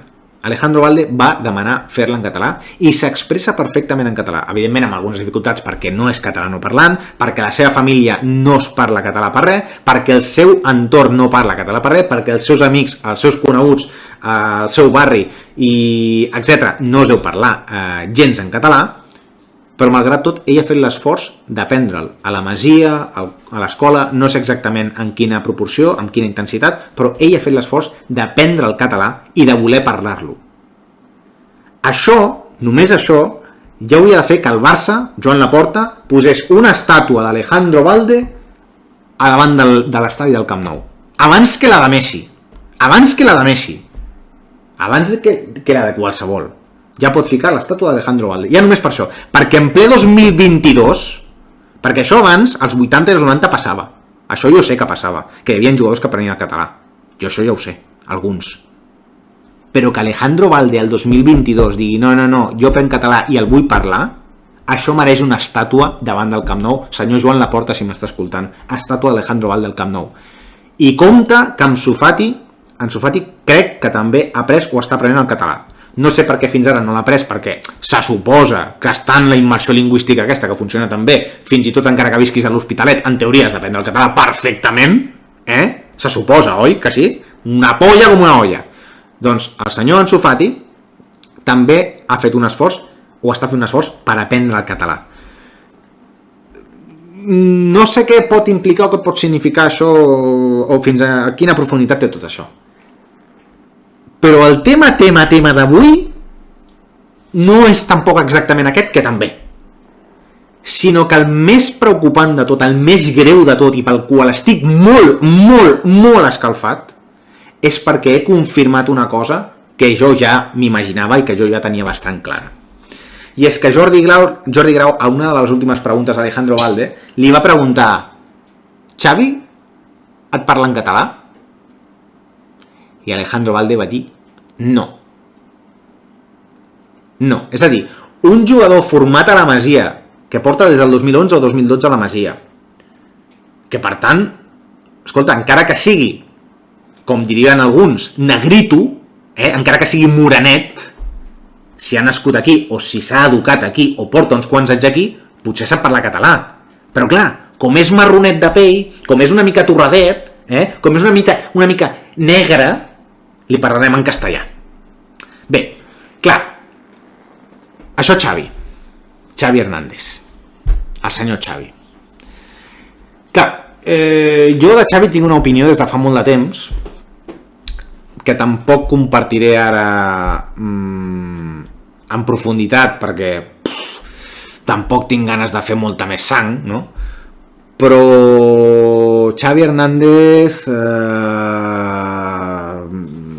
Alejandro Valde va demanar fer-la en català i s'expressa perfectament en català, evidentment amb algunes dificultats perquè no és catalanoparlant, perquè la seva família no es parla català per res, perquè el seu entorn no parla català per res, perquè els seus amics, els seus coneguts, el seu barri i etc. no es deu parlar gens en català, però malgrat tot ell ha fet l'esforç d'aprendre'l a la masia, a l'escola, no sé exactament en quina proporció, amb quina intensitat, però ell ha fet l'esforç d'aprendre el català i de voler parlar-lo. Això, només això, ja hauria de fer que el Barça, Joan Laporta, posés una estàtua d'Alejandro Valde a davant de l'estadi del Camp Nou. Abans que la de Messi. Abans que la de Messi. Abans que la de qualsevol. Ja pot ficar l'estàtua d'Alejandro Valde. Ja només per això. Perquè en ple 2022, perquè això abans, als 80 i als 90 passava. Això jo sé que passava. Que hi havia jugadors que aprenien el català. Jo això ja ho sé. Alguns. Però que Alejandro Valde al 2022 digui no, jo prenc català i el vull parlar, això mereix una estàtua davant del Camp Nou. Senyor Joan Laporta, si m'està escoltant, estàtua d'Alejandro Valde al Camp Nou. I compta que Ansu Fati crec que també ha après o està aprenent el català. No sé per què fins ara no l'ha après, perquè se suposa que està en la immersió lingüística aquesta, que funciona tan bé, fins i tot encara que visquis a l'Hospitalet, en teoria has d'aprendre el català perfectament, se suposa, oi? Que sí? Una polla com una olla. Doncs el senyor Ansu Fati també ha fet un esforç, o està fent un esforç, per aprendre el català. No sé què pot implicar o què pot significar això, o fins a quina profunditat té tot això. Però el tema d'avui no és tampoc exactament aquest, que també, sinó que el més preocupant de tot, el més greu de tot, i pel qual estic molt escalfat, és perquè he confirmat una cosa que jo ja m'imaginava i que jo ja tenia bastant clara. I és que Jordi Grau, a una de les últimes preguntes a Alejandro Valde, li va preguntar: Xavi, et parla en català? I Alejandro Valde va dir no. No, és a dir, un jugador format a la Masia, que porta des del 2011 o 2012 a la Masia, que per tant, escolta, encara que sigui, com dirien alguns, negrito, encara que sigui morenet, si ha nascut aquí, o si s'ha educat aquí, o porta uns quants anys aquí, potser sap parlar català. Però clar, com és marronet de pell, com és una mica torradet, com és una mica negre, li parlarem en castellà. Bé, clar, això Xavi Hernández, el senyor Xavi. Clar, jo de Xavi tinc una opinió des de fa molt de temps, que tampoc compartiré ara en profunditat, perquè tampoc tinc ganes de fer molta més sang, no? Però Xavi Hernández,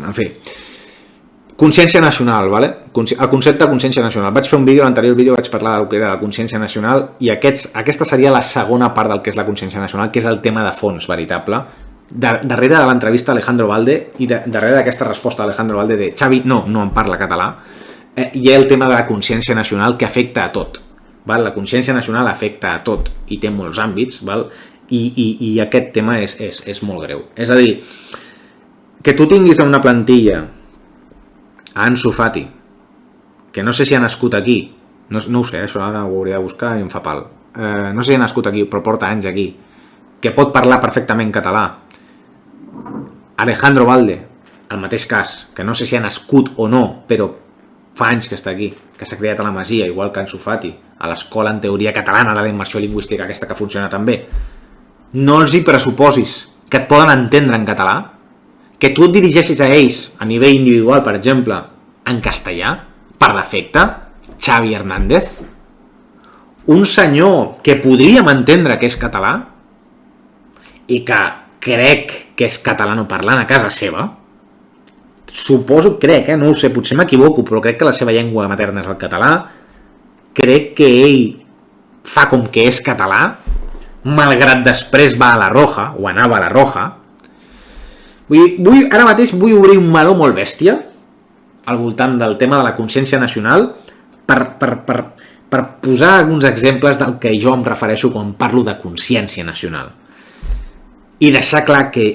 en fi, consciència nacional, ¿vale? El concepte de consciència nacional. Vaig fer un vídeo, l'anterior vídeo vaig parlar del que era la consciència nacional, i aquesta seria la segona part del que és la consciència nacional, que és el tema de fons veritable. Darrere de l'entrevista a Alejandro Valde i darrere d'aquesta resposta a Alejandro Valde de Xavi no em parla català, hi ha el tema de la consciència nacional, que afecta a tot, val? La consciència nacional afecta a tot i té molts àmbits, val? I aquest tema és molt greu. És a dir, que tu tinguis en una plantilla a Ansu Fati, que no sé si ha nascut aquí, no ho sé, això ara ho hauria de buscar i em fa pal, no sé si ha nascut aquí però porta anys aquí, que pot parlar perfectament català. Alejandro Valde, el mateix cas, que no sé si ha nascut o no, però fa anys que està aquí, que s'ha criat a la Masia, igual que Ansu Fati, a l'escola en teoria catalana de la immersió lingüística aquesta que funciona tan bé. No els hi pressuposis que et poden entendre en català, que tu et dirigeixis a ells a nivell individual, per exemple, en castellà, per defecte, Xavi Hernández, un senyor que podríem entendre que és català i que crec que és catalanoparlant a casa seva, suposo, crec, no ho sé, potser m'equivoco, però crec que la seva llengua materna és el català, crec que ell fa com que és català, malgrat després va a la Roja, o anava a la Roja. Ara mateix vull obrir un meló molt bèstia al voltant del tema de la consciència nacional per posar alguns exemples del que jo em refereixo quan parlo de consciència nacional. I deixar clar que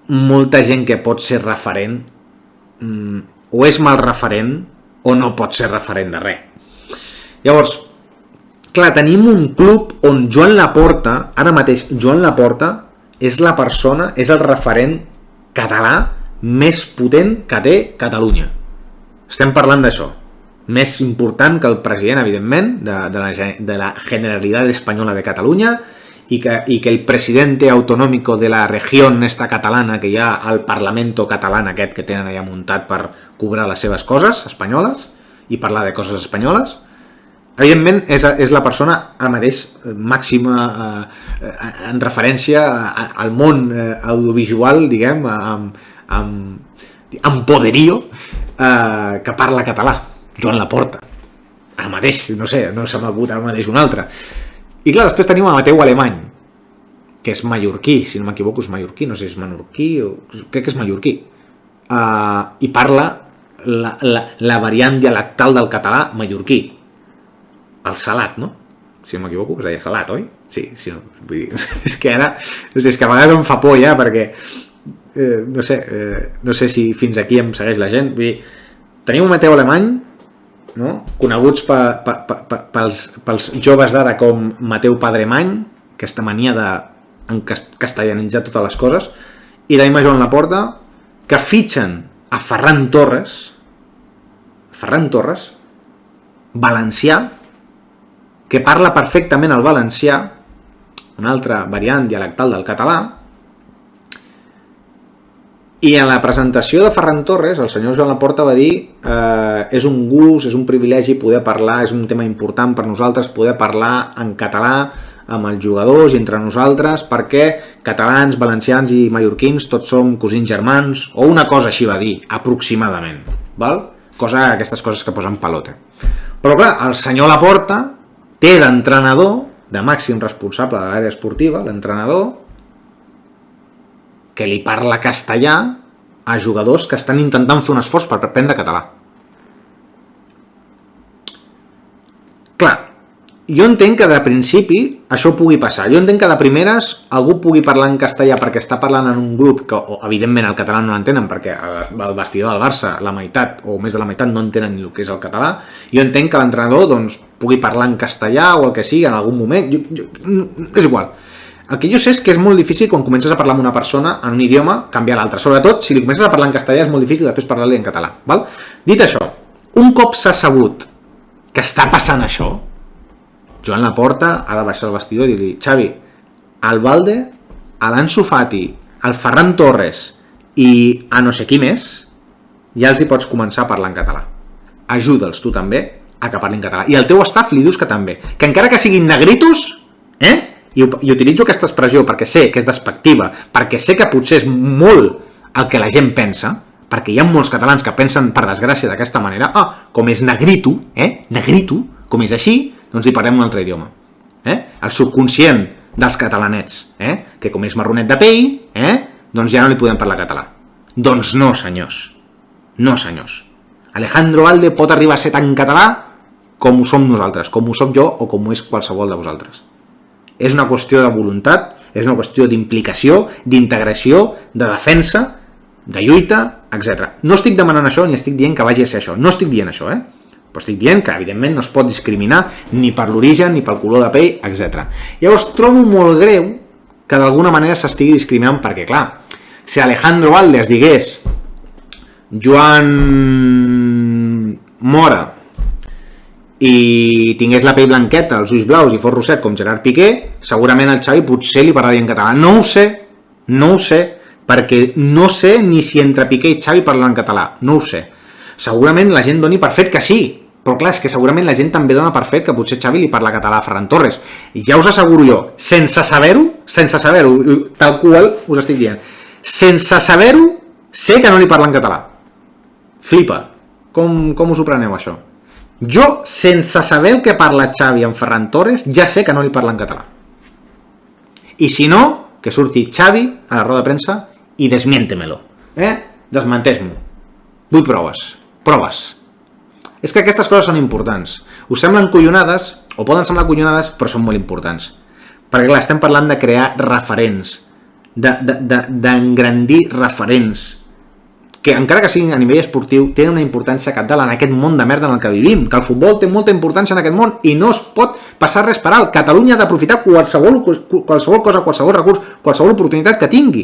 molta gent que pot ser referent o és mal referent o no pot ser referent de res. Llavors, clar, tenim un club on Joan Laporta, ara mateix Joan Laporta és la persona, és el referent català més potent que té Catalunya. Estem parlant d'això. Més important que el president, evidentment, de la Generalitat Espanyola de Catalunya, y que el presidente autonómico de la región esta catalana, que hi ha al Parlamento catalán aquest que tenen allà muntat per cobrar les seves coses espanyoles i parlar de coses espanyoles, Evidentment, és la persona ara mateix màxima en referència al món audiovisual, diguem, amb poderío, que parla català, Joan Laporta. Ara mateix, no sé, no se m'ha acut ara mateix un altre. I clar, després tenim a Mateu Alemany, que és mallorquí, si no m'equivoco és mallorquí, no sé si és menorquí, crec que és mallorquí, i parla la variant dialectal del català mallorquí, el salat, no? Si no m'equivoco, es deia salat, oi? Sí, no, vull dir, és que ara, no sé, és que a vegades em fa por ja, perquè, no sé si fins aquí em segueix la gent, vull dir, teniu un Mateu Alemany, no? Coneguts pels joves d'ara com Mateu Padremany, aquesta mania de castellanitzar totes les coses, i tenim a Joan Laporta, que fitxen a Ferran Torres, valencià, que parla perfectament el valencià, una altra variant dialectal del català, i en la presentació de Ferran Torres, el senyor Joan Laporta va dir és un gust, és un privilegi poder parlar, és un tema important per nosaltres poder parlar en català amb els jugadors i entre nosaltres, perquè catalans, valencians i mallorquins tots som cosins germans, o una cosa així va dir, aproximadament, val? Aquestes coses que posen pelote. Però clar, el senyor Laporta té l'entrenador, de màxim responsable de l'àrea esportiva, l'entrenador que li parla castellà a jugadors que estan intentant fer un esforç per aprendre català. Clar, jo entenc que de principi això pugui passar. Jo entenc que de primeres algú pugui parlar en castellà perquè està parlant en un grup que, evidentment, el català no l'entenen perquè el vestidor del Barça, la meitat o més de la meitat no entenen el que és el català. Jo entenc que l'entrenador doncs, pugui parlar en castellà o el que sigui en algun moment. És igual. El que jo sé és que és molt difícil quan comences a parlar amb una persona en un idioma canviar l'altre. Sobretot, si li comences a parlar en castellà és molt difícil després parlar-li en català. Val? Dit això, un cop s'ha sabut que està passant això, Joan Laporta ha de baixar el vestidor i dir Xavi, al Balde, a l'Ansu Fati, al Ferran Torres i a no sé qui més, ja els hi pots començar a parlar en català. Ajuda'ls tu també a que parlin català. I al teu staff li dius que també. Que encara que siguin negritos, i utilitzo aquesta expressió perquè sé que és despectiva, perquè sé que potser és molt el que la gent pensa, perquè hi ha molts catalans que pensen, per desgràcia, d'aquesta manera, com és negrito, negrito, com és així, doncs hi parlem un altre idioma. El subconscient dels catalanets, que com és marronet de pell, doncs ja no li podem parlar català. Doncs no, senyors. No, senyors. Alejandro Valde pot arribar a ser tan català com ho som nosaltres, com ho soc jo o com ho és qualsevol de vosaltres. És una qüestió de voluntat, és una qüestió d'implicació, d'integració, de defensa, de lluita, etc. No estic demanant això ni estic dient que vagi a ser això. No estic dient això, però estic dient que, evidentment, no es pot discriminar ni per l'origen, ni pel color de pell, etc. Llavors, trobo molt greu que d'alguna manera s'estigui discriminant perquè, clar, si Alejandro Valde es digués Joan Mora i tingués la pell blanqueta, els ulls blaus i fos rosset com Gerard Piqué, segurament el Xavi potser li parlaria en català. No ho sé, perquè no sé ni si entre Piqué i Xavi parlen en català, no ho sé. Segurament la gent doni per fet que sí, però clar, és que segurament la gent també dona per fet que potser Xavi li parla català a Ferran Torres. I ja us asseguro jo, sense saber-ho, tal qual us estic dient, sense saber-ho, sé que no li parla en català. Flipa. Com us ho preneu, això? Jo, sense saber el que parla Xavi amb Ferran Torres, ja sé que no li parla en català. I si no, que surti Xavi a la roda de premsa i desmiéntemelo. Desmenteix-m'ho. Vull proves. És que aquestes coses són importants. Us semblen collonades, o poden semblar collonades, però són molt importants. Perquè clar, estem parlant de crear referents, d'engrandir referents, que encara que siguin a nivell esportiu, tenen una importància cabdal en aquest món de merda en el que vivim, que el futbol té molta importància en aquest món i no es pot passar res per alt. Catalunya ha d'aprofitar qualsevol cosa, qualsevol recurs, qualsevol oportunitat que tingui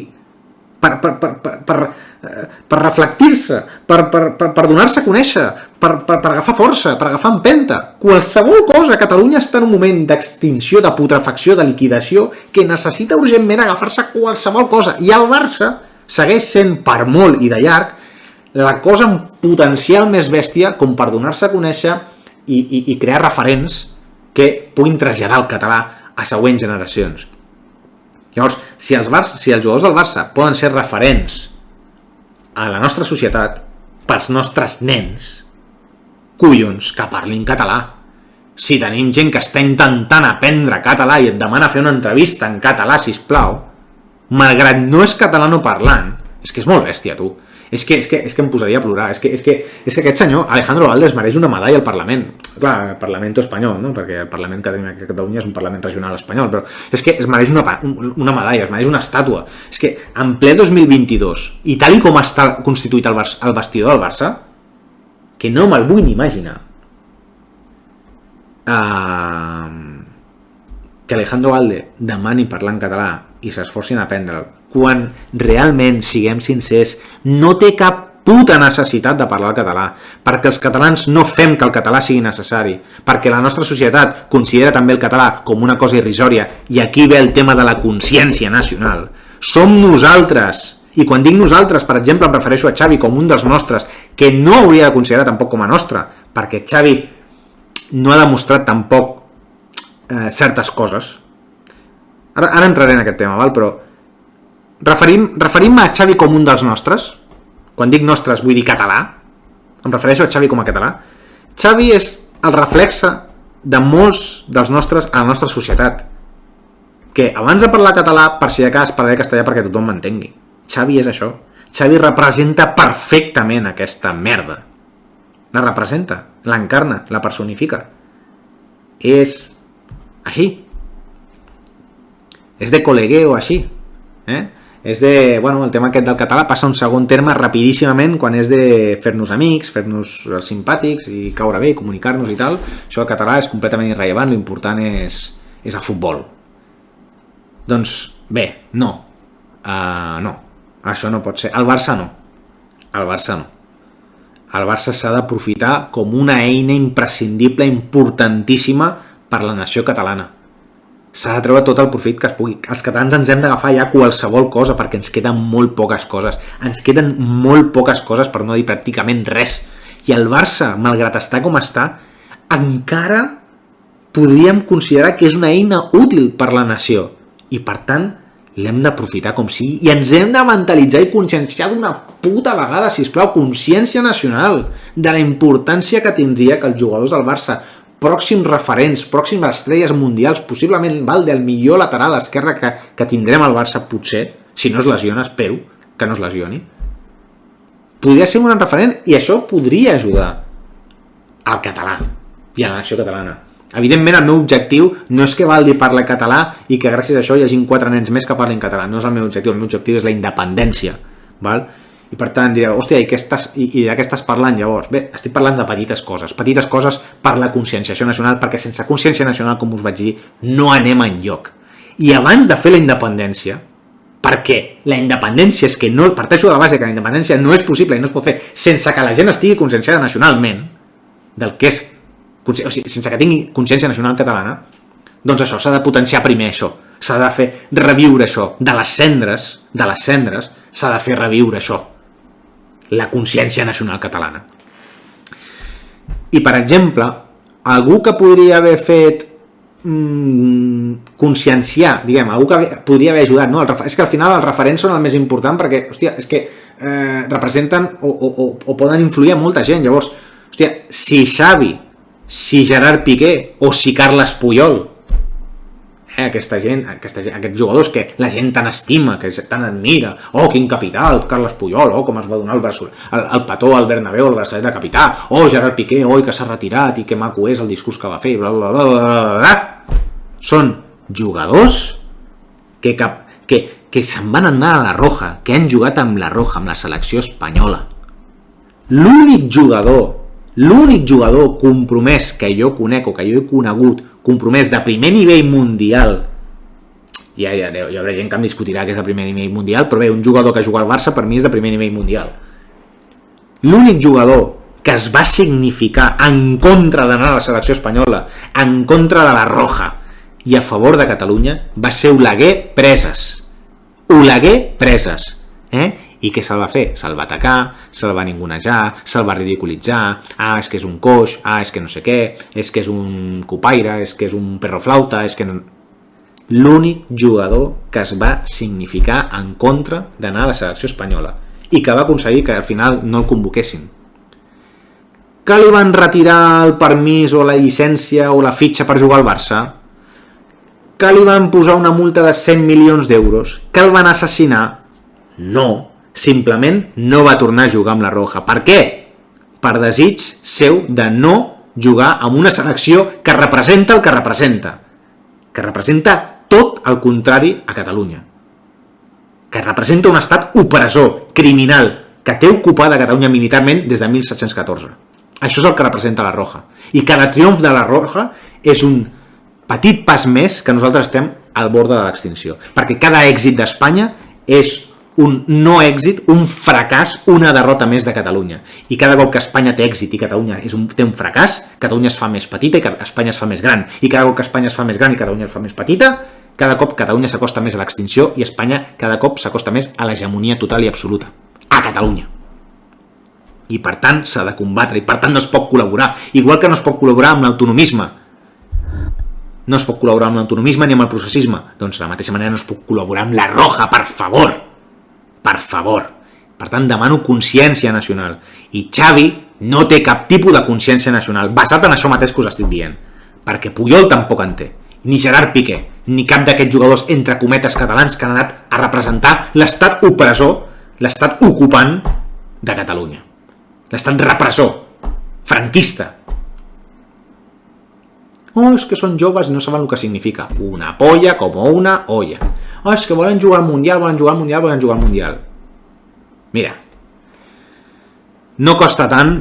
per reflectir-se, per donar-se a conèixer, per agafar força, per agafar empenta. Qualsevol cosa. Catalunya està en un moment d'extinció, de putrefacció, de liquidació, que necessita urgentment agafar-se a qualsevol cosa. I el Barça segueix sent, per molt i de llarg, la cosa amb potencial més bèstia com per donar-se a conèixer i crear referents que puguin traslladar el català a següents generacions. Llavors, si els jugadors del Barça poden ser referents a la nostra societat pels nostres nens, collons, que parlin català. Si tenim gent que està intentant aprendre català i et demana fer una entrevista en català, sisplau, malgrat no és catalanoparlant, és que és molt bèstia, tu. És que em posaria a plorar. És que aquest senyor, Alejandro Valde, es mereix una medalla al Parlament. Clar, el Parlament espanyol, no? Perquè el Parlament que tenim aquí a Catalunya és un Parlament regional espanyol, però és que es mereix una medalla, es mereix una estàtua. És que en ple 2022, i tal com està constituït el vestidor del Barça, que no me'l vull ni imaginar, que Alejandro Valde demani parlar en català i s'esforcin a aprendre'l, quan realment, siguem sincers, no té cap puta necessitat de parlar el català, perquè els catalans no fem que el català sigui necessari, perquè la nostra societat considera també el català com una cosa irrisòria, i aquí ve el tema de la consciència nacional. Som nosaltres, i quan dic nosaltres, per exemple, em refereixo a Xavi com un dels nostres, que no hauria de considerar tampoc com a nostre, perquè Xavi no ha demostrat tampoc certes coses. Ara entraré en aquest tema, val? Però referim-me a Xavi com un dels nostres. Quan dic nostres vull dir català, em refereixo a Xavi com a català. Xavi és el reflexe de molts dels nostres a la nostra societat, que abans de parlar català, per si de cas parlaré castellà perquè tothom m'entengui. Xavi és això. Xavi representa perfectament aquesta merda. La representa, l'encarna, la personifica. És així. És de col·legueo així. És de, bueno, el tema aquest del català passa a un segon terme rapidíssimament quan és de fer-nos amics, fer-nos simpàtics i caure bé, comunicar-nos i tal. Això del català és completament irrellevant, l'important és el futbol. Doncs bé, no. No. Això no pot ser. El Barça no. El Barça no. El Barça s'ha d'aprofitar com una eina imprescindible, importantíssima per la nació catalana. S'ha de treure tot el profit que es pugui. Els catalans ens hem d'agafar ja qualsevol cosa perquè ens queden molt poques coses. Ens queden molt poques coses, per no dir pràcticament res. I el Barça, malgrat estar com està, encara podríem considerar que és una eina útil per la nació. I per tant, l'hem d'aprofitar com sigui i ens hem de mentalitzar i conscienciar d'una puta vegada, sisplau, consciència nacional de la importància que tindria que els jugadors del Barça, pròxims referents, pròximes estrelles mundials, possiblement Valde, el millor lateral esquerre que tindrem al Barça, potser, si no es lesiona, espero que no es lesioni, podria ser un gran referent i això podria ajudar al català i a la nació catalana. Evidentment, el meu objectiu no és que Valde parli català i que gràcies a això hi hagi 4 nens més que parlin català. No és el meu objectiu és la independència. Val? I per tant direu, hòstia, i de què estàs parlant llavors? Bé, estic parlant de petites coses per la conscienciació nacional, perquè sense consciència nacional, com us vaig dir, no anem enlloc. I abans de fer la independència, perquè la independència és que no, parteixo de la base que la independència no és possible i no es pot fer sense que la gent estigui conscienciada nacionalment del que és, o sigui, sense que tingui consciència nacional catalana, doncs això, s'ha de potenciar primer això, s'ha de fer reviure això, de les cendres s'ha de fer reviure això, la consciència nacional catalana. I per exemple, algú que podria haver fet conscienciar, diguem, algú que podria haver ajudat, no? És que al final els referents són el més important perquè, hòstia, és que representen o poden influir a molta gent. Llavors, hòstia, si Xavi, si Gerard Piqué o si Carles Puyol, aquesta gent, aquests jugadors que la gent tan estima, que tan admira, quin capital, Carles Puyol, com es va donar el petó al Bernabéu, el braçalet de capità, Gerard Piqué, que s'ha retirat i que maco és el discurs que va fer, bla, bla, bla, bla, bla. Són jugadors que se'n van anar a la Roja, que han jugat amb la Roja, amb la selecció espanyola. L'únic jugador compromès que jo conec o que jo he conegut, compromès de primer nivell mundial, hi haurà gent que em discutirà que és de primer nivell mundial, però bé, un jugador que juga al Barça per mi és de primer nivell mundial. L'únic jugador que es va significar en contra d'anar a la selecció espanyola, en contra de la Roja i a favor de Catalunya va ser Oleguer Presas. I què se'l va fer? Se'l va atacar, se'l va ningunejar, se'l va ridiculitzar, és que és un coix, és que no sé què, és que és un copaire, és que és un perroflauta, és que no... L'únic jugador que es va significar en contra d'anar a la selecció espanyola i que va aconseguir que al final no el convoquessin. Que li van retirar el permís o la llicència o la fitxa per jugar al Barça? Que li van posar una multa de 100 milions d'euros? Que el van assassinar? No, simplement no va tornar a jugar amb la Roja. Per què? Per desig seu de no jugar amb una selecció que representa el que representa. Que representa tot el contrari a Catalunya. Que representa un estat opressor, criminal, que té ocupada Catalunya militarment des de 1714. Això és el que representa la Roja. I cada triomf de la Roja és un petit pas més que nosaltres estem al bord de l'extinció. Perquè cada èxit d'Espanya és un no èxit, un fracàs, una derrota més de Catalunya. I cada cop que Espanya té èxit i Catalunya té un fracàs, Catalunya es fa més petita i Espanya es fa més gran. I cada cop que Espanya es fa més gran i Catalunya es fa més petita, cada cop Catalunya s'acosta més a l'extinció i Espanya cada cop s'acosta més a l'hegemonia total i absoluta. A Catalunya. I per tant s'ha de combatre i per tant no es pot col·laborar. Igual que no es pot col·laborar amb l'autonomisme. No es pot col·laborar amb l'autonomisme ni amb el processisme. Doncs de la mateixa manera no es pot col·laborar amb la Roja, per favor. Per favor. Per tant, demano consciència nacional. I Xavi no té cap tipus de consciència nacional, basat en això mateix que us estic dient. Perquè Puyol tampoc en té. Ni Gerard Piqué, ni cap d'aquests jugadors entre cometes catalans que han anat a representar l'estat opressor, l'estat ocupant de Catalunya. L'estat repressor, franquista. És que són joves i no saben el que significa. Una polla com una olla. És que volen jugar al Mundial, volen jugar al Mundial, volen jugar al Mundial. Mira, no costa tant.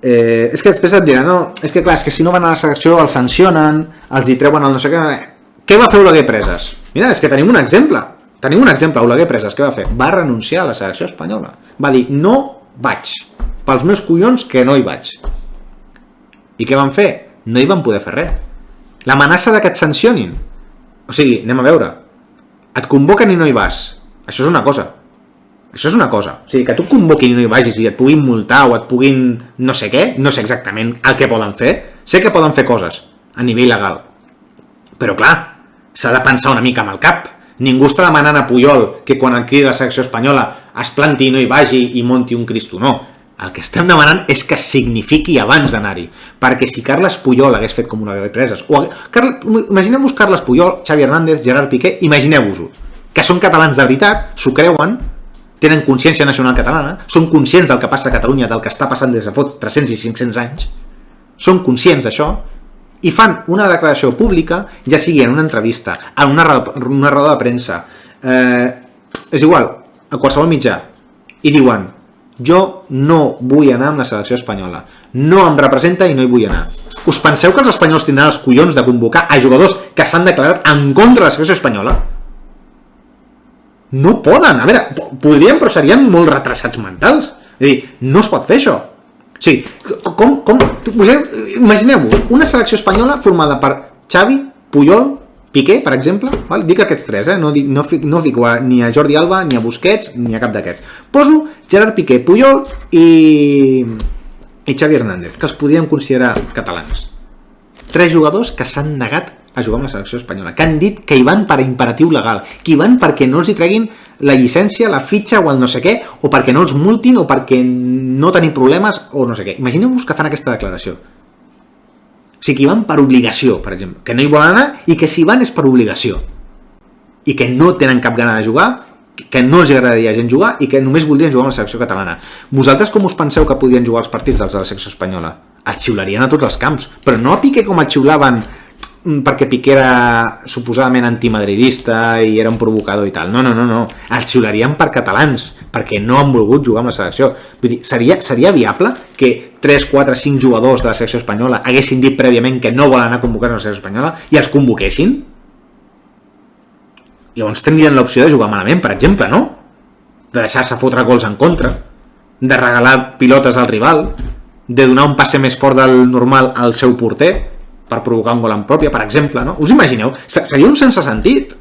És que després et diran, no, és que clar, és que si no van a la selecció els sancionen, els hi treuen el no sé què. Què va fer Oleguer Presas? Mira, és que tenim un exemple. Tenim un exemple, Oleguer Presas, què va fer? Va renunciar a la selecció espanyola. Va dir, no vaig. Pels meus collons que no hi vaig. I què van fer? No hi van poder fer res. L'amenaça de que et sancionin. O sigui, anem a veure. Et convoquen i no hi vas. Això és una cosa. Això és una cosa. O sigui, que tu et convoquin i no hi vagis i et puguin multar o et puguin no sé què, no sé exactament el que poden fer. Sé que poden fer coses a nivell legal. Però clar, s'ha de pensar una mica amb el cap. Ningú està demanant a Puyol que quan cridi la selecció espanyola es planti i no hi vagi i monti un Cristo. No. El que estem demanant és que signifiqui abans d'anar-hi. Perquè si Carles Puyol hagués fet com una de preses, imagineu-vos Carles Puyol, Xavi Hernández, Gerard Piqué, imagineu-vos-ho, que són catalans de veritat, s'ho creuen, tenen consciència nacional catalana, són conscients del que passa a Catalunya, del que està passant des de fot 300 i 500 anys, són conscients d'això, i fan una declaració pública, ja sigui en una entrevista, en una roda de premsa, és igual, a qualsevol mitjà, i diuen, jo no vull anar amb la selecció espanyola, no em representa i no hi vull anar. Us penseu que els espanyols tindran els collons de convocar a jugadors que s'han declarat en contra de la selecció espanyola? No poden, a veure, podrien, però serien molt retrasats mentals. És a dir, no es pot fer això. O sigui, imagineu-vos una selecció espanyola formada per Xavi, Puyol, Piqué, per exemple, val? Dic aquests tres, no dic ni a Jordi Alba, ni a Busquets, ni a cap d'aquests. Poso Gerard Piqué, Puyol i Xavi Hernández, que els podríem considerar catalans. 3 jugadors que s'han negat a jugar amb la selecció espanyola, que han dit que hi van per imperatiu legal, que hi van perquè no els hi treguin la llicència, la fitxa o el no sé què, o perquè no els multin, o perquè no tenim problemes, o no sé què. Imagineu-vos que fan aquesta declaració. O sigui, que hi van per obligació, per exemple, que no hi volen anar i que si van és per obligació. I que no tenen cap gana de jugar, que no els agradaria gent jugar i que només voldrien jugar amb la selecció catalana. Vosaltres com us penseu que podrien jugar els partits dels de la selecció espanyola? Els xiularien a tots els camps, però no a Piqué com el xiulaven perquè Piqué era suposadament antimadridista i era un provocador i tal. No. Els xiularien per catalans, perquè no han volgut jugar amb la selecció. Vull dir, seria viable que 3, 4, 5 jugadors de la selecció espanyola haguessin dit prèviament que no volen anar a convocar a la selecció espanyola i els convoquessin? Llavors tindrien l'opció de jugar malament, per exemple, no? De deixar-se fotre gols en contra, de regalar pilotes al rival, de donar un passe més fort del normal al seu porter per provocar un gol en pròpia, per exemple, no? Us imagineu? Seria un sense sentit.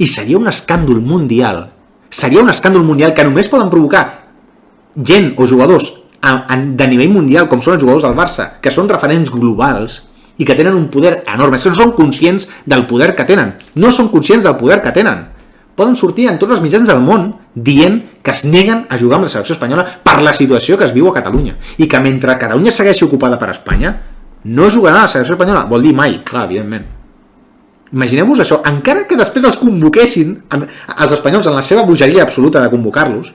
I seria un escàndol mundial Seria un escàndol mundial que només poden provocar gent o jugadors de nivell mundial, com són els jugadors del Barça, que són referents globals i que tenen un poder enorme. És que no són conscients del poder que tenen. No són conscients del poder que tenen. Poden sortir en tots els mitjans del món dient que es neguen a jugar amb la selecció espanyola per la situació que es viu a Catalunya. I que mentre Catalunya segueixi ocupada per Espanya, no jugarà a la selecció espanyola. Vol dir mai, clar, evidentment. Imagineu-vos això, encara que després els convoquessin, els espanyols en la seva bogeria absoluta de convocar-los,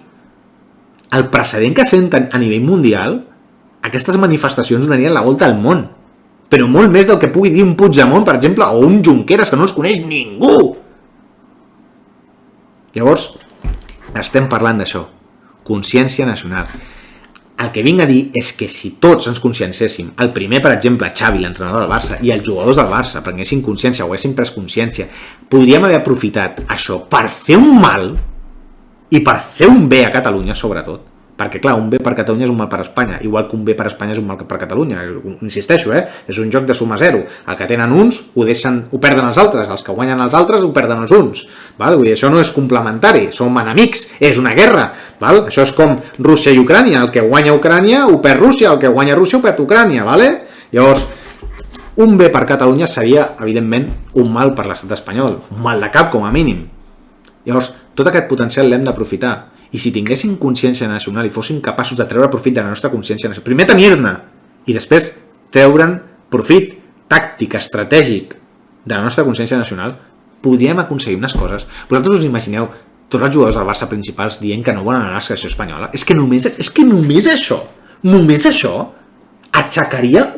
el precedent que senten a nivell mundial, aquestes manifestacions donarien la volta al món. Però molt més del que pugui dir un Puigdemont, per exemple, o un Junqueras, que no els coneix ningú. Llavors, estem parlant d'això. Consciència nacional. El que vinc a dir és que si tots ens conscienciéssim, el primer, per exemple, Xavi, l'entrenador del Barça, i els jugadors del Barça, prenguessin consciència o haguessin pres consciència, podríem haver aprofitat això per fer un mal i per fer un bé a Catalunya, sobretot. Perquè, clar, un bé per Catalunya és un mal per Espanya, igual que un bé per Espanya és un mal per Catalunya. Insisteixo, és un joc de suma zero. El que tenen uns ho perden els altres, els que guanyen els altres ho perden els uns. Val? Vull dir, això no és complementari, som enemics, és una guerra. Val? Això és com Rússia i Ucrània, el que guanya Ucrània ho perd Rússia, el que guanya Rússia ho perd Ucrània. Vale? Llavors, un bé per Catalunya seria, evidentment, un mal per l'estat espanyol, un mal de cap com a mínim. Llavors, tot aquest potencial l'hem d'aprofitar. I si tinguéssim consciència nacional i fóssim capaços de treure profit de la nostra consciència nacional, primer tenir-ne i després treure'n profit tàctic, estratègic de la nostra consciència nacional, podríem aconseguir unes coses. Vosaltres us imagineu tots els jugadors del Barça principals dient que no volen anar a la selecció espanyola? És que només això aixecaria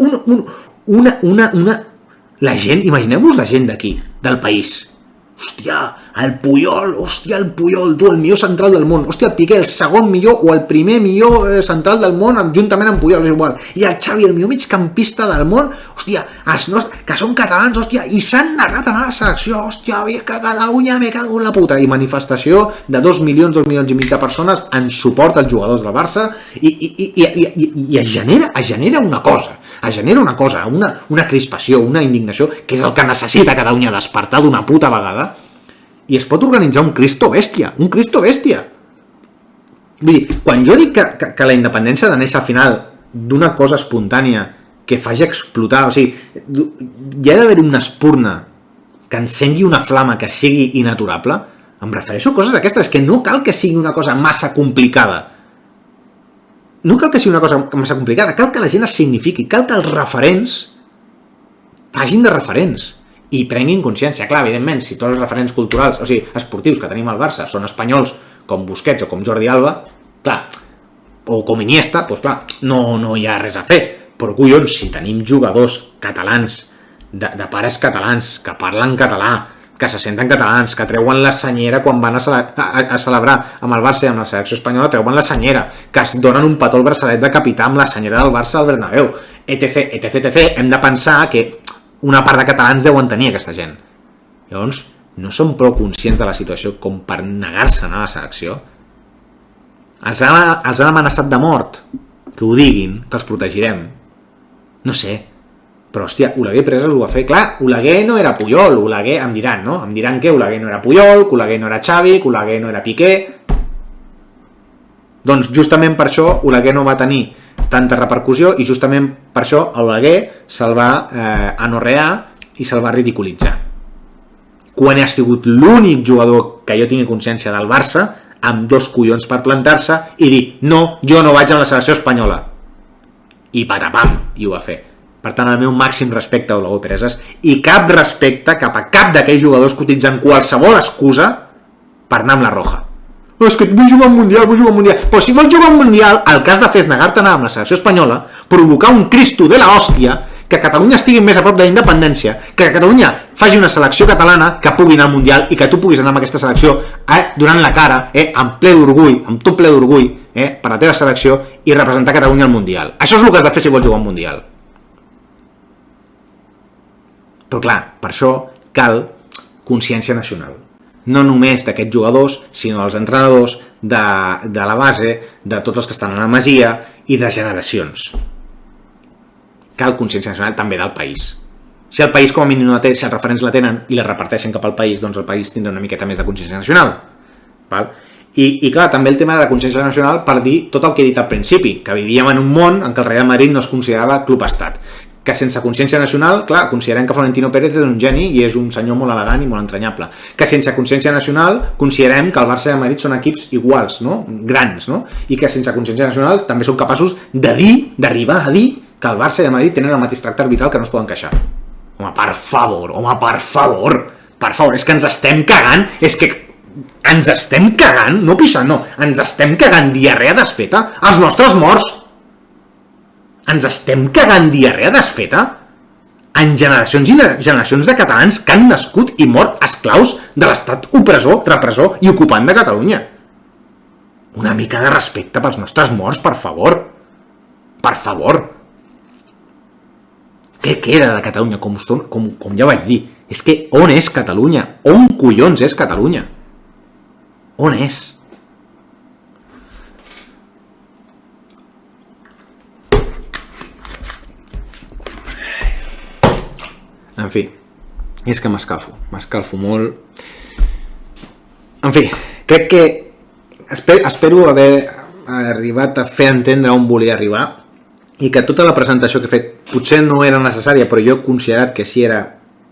la gent, imagineu-vos la gent d'aquí, del país. Hòstia, el Puyol, tu, el millor central del món. Hòstia, el Piqué, el segon millor o el primer millor central del món, juntament amb Puyol, és igual. I el Xavi, el millor migcampista del món, hòstia, els nostres, que són catalans, hòstia, i s'han negat a anar a la selecció, hòstia, visca Catalunya, me cago en la puta. I manifestació de 2 milions i mig de persones en suport als jugadors del Barça i es genera una cosa. Es genera una crispació, una indignació, que és el que necessita Catalunya despertar d'una puta vegada, i es pot organitzar un Cristo bèstia. Vull dir, quan jo dic que la independència ha de néixer al final d'una cosa espontània que faci explotar, o sigui, hi ha d'haver una espurna que encengui una flama que sigui inaturable, em refereixo a coses d'aquestes, que no cal que sigui una cosa massa complicada. No cal que sigui una cosa massa complicada, cal que la gent es signifiqui, cal que els referents facin de referents i prenguin consciència. Clar, evidentment, si tots els referents culturals, o sigui, esportius que tenim al Barça són espanyols com Busquets o com Jordi Alba, clar, o com Iniesta, doncs clar, no hi ha res a fer. Però collons, si tenim jugadors catalans, de pares catalans, que parlen català, que se senten catalans, que treuen la senyera quan van a celebrar amb el Barça i amb la selecció espanyola, treuen la senyera, que es donen un petó al braçalet de capità amb la senyera del Barça al Bernabéu, etc. Hem de pensar que una part de catalans deuen tenir aquesta gent. Llavors, no són prou conscients de la situació com per negar-se a anar a la selecció. Els han amenaçat de mort, que ho diguin, que els protegirem. No sé. Però, hòstia, Oleguer Presas ho va fer. Clar, Oleguer no era Puyol, Oleguer em diran, no? Em diran que Oleguer no era Puyol, que Oleguer no era Xavi, que Oleguer no era Piqué. Doncs justament per això Oleguer no va tenir tanta repercussió i justament per això Oleguer se'l va anorrear i se'l va ridiculitzar. Quan ha sigut l'únic jugador que jo tingui consciència del Barça amb 2 collons per plantar-se i dir, no, jo no vaig a la selecció espanyola. I patapam, i ho va fer. Per tant, el meu màxim respecte a Oleguer Presas i cap respecte cap a cap d'aquells jugadors que utilitzen qualsevol excusa per anar amb la roja. És que vull jugar un mundial. Però si vols jugar un mundial, el que has de fer és negar-te a anar amb la selecció espanyola, provocar un Cristo de la hòstia, que Catalunya estigui més a prop de la independència, que Catalunya faci una selecció catalana que pugui anar al mundial i que tu puguis anar amb aquesta selecció donant la cara, amb ple d'orgull, amb tot ple d'orgull, per la teva selecció i representar Catalunya al mundial. Això és el que has de fer si vols jugar un mundial. Però clar, per això cal consciència nacional. No només d'aquests jugadors, sinó dels entrenadors, de la base, de tots els que estan a la Masia i de generacions. Cal consciència nacional també del país. Si el país com a mínim no la té, si els referents la tenen i la reparteixen cap al país, doncs el país tindrà una miqueta més de consciència nacional. Val? I clar, també el tema de la consciència nacional per dir tot el que he dit al principi, que vivíem en un món en què el Real Madrid no es considerava club-estat, que sense consciència nacional, clar, considerem que Florentino Pérez és un geni i és un senyor molt elegant i molt entranyable, que sense consciència nacional considerem que el Barça i el Madrid són equips iguals, no? Grans, no? I que sense consciència nacional també són capaços de dir, d'arribar a dir que el Barça i el Madrid tenen el mateix tracte arbitral que no es poden queixar. Home, per favor, és que ens estem cagant, ens estem cagant, no pixant, no, ens estem cagant diarrea desfeta als nostres morts. Ens estem cagant diarrea desfeta en generacions i generacions de catalans que han nascut i mort esclaus de l'estat opressor, repressor i ocupant de Catalunya. Una mica de respecte pels nostres morts, per favor. Per favor. Què queda de Catalunya? Com ja vaig dir, és que on és Catalunya? On collons és Catalunya? On és? En fi, és que m'escalfo molt. En fi, crec que espero haver arribat a fer entendre on volia arribar i que tota la presentació que he fet potser no era necessària, però jo he considerat que sí era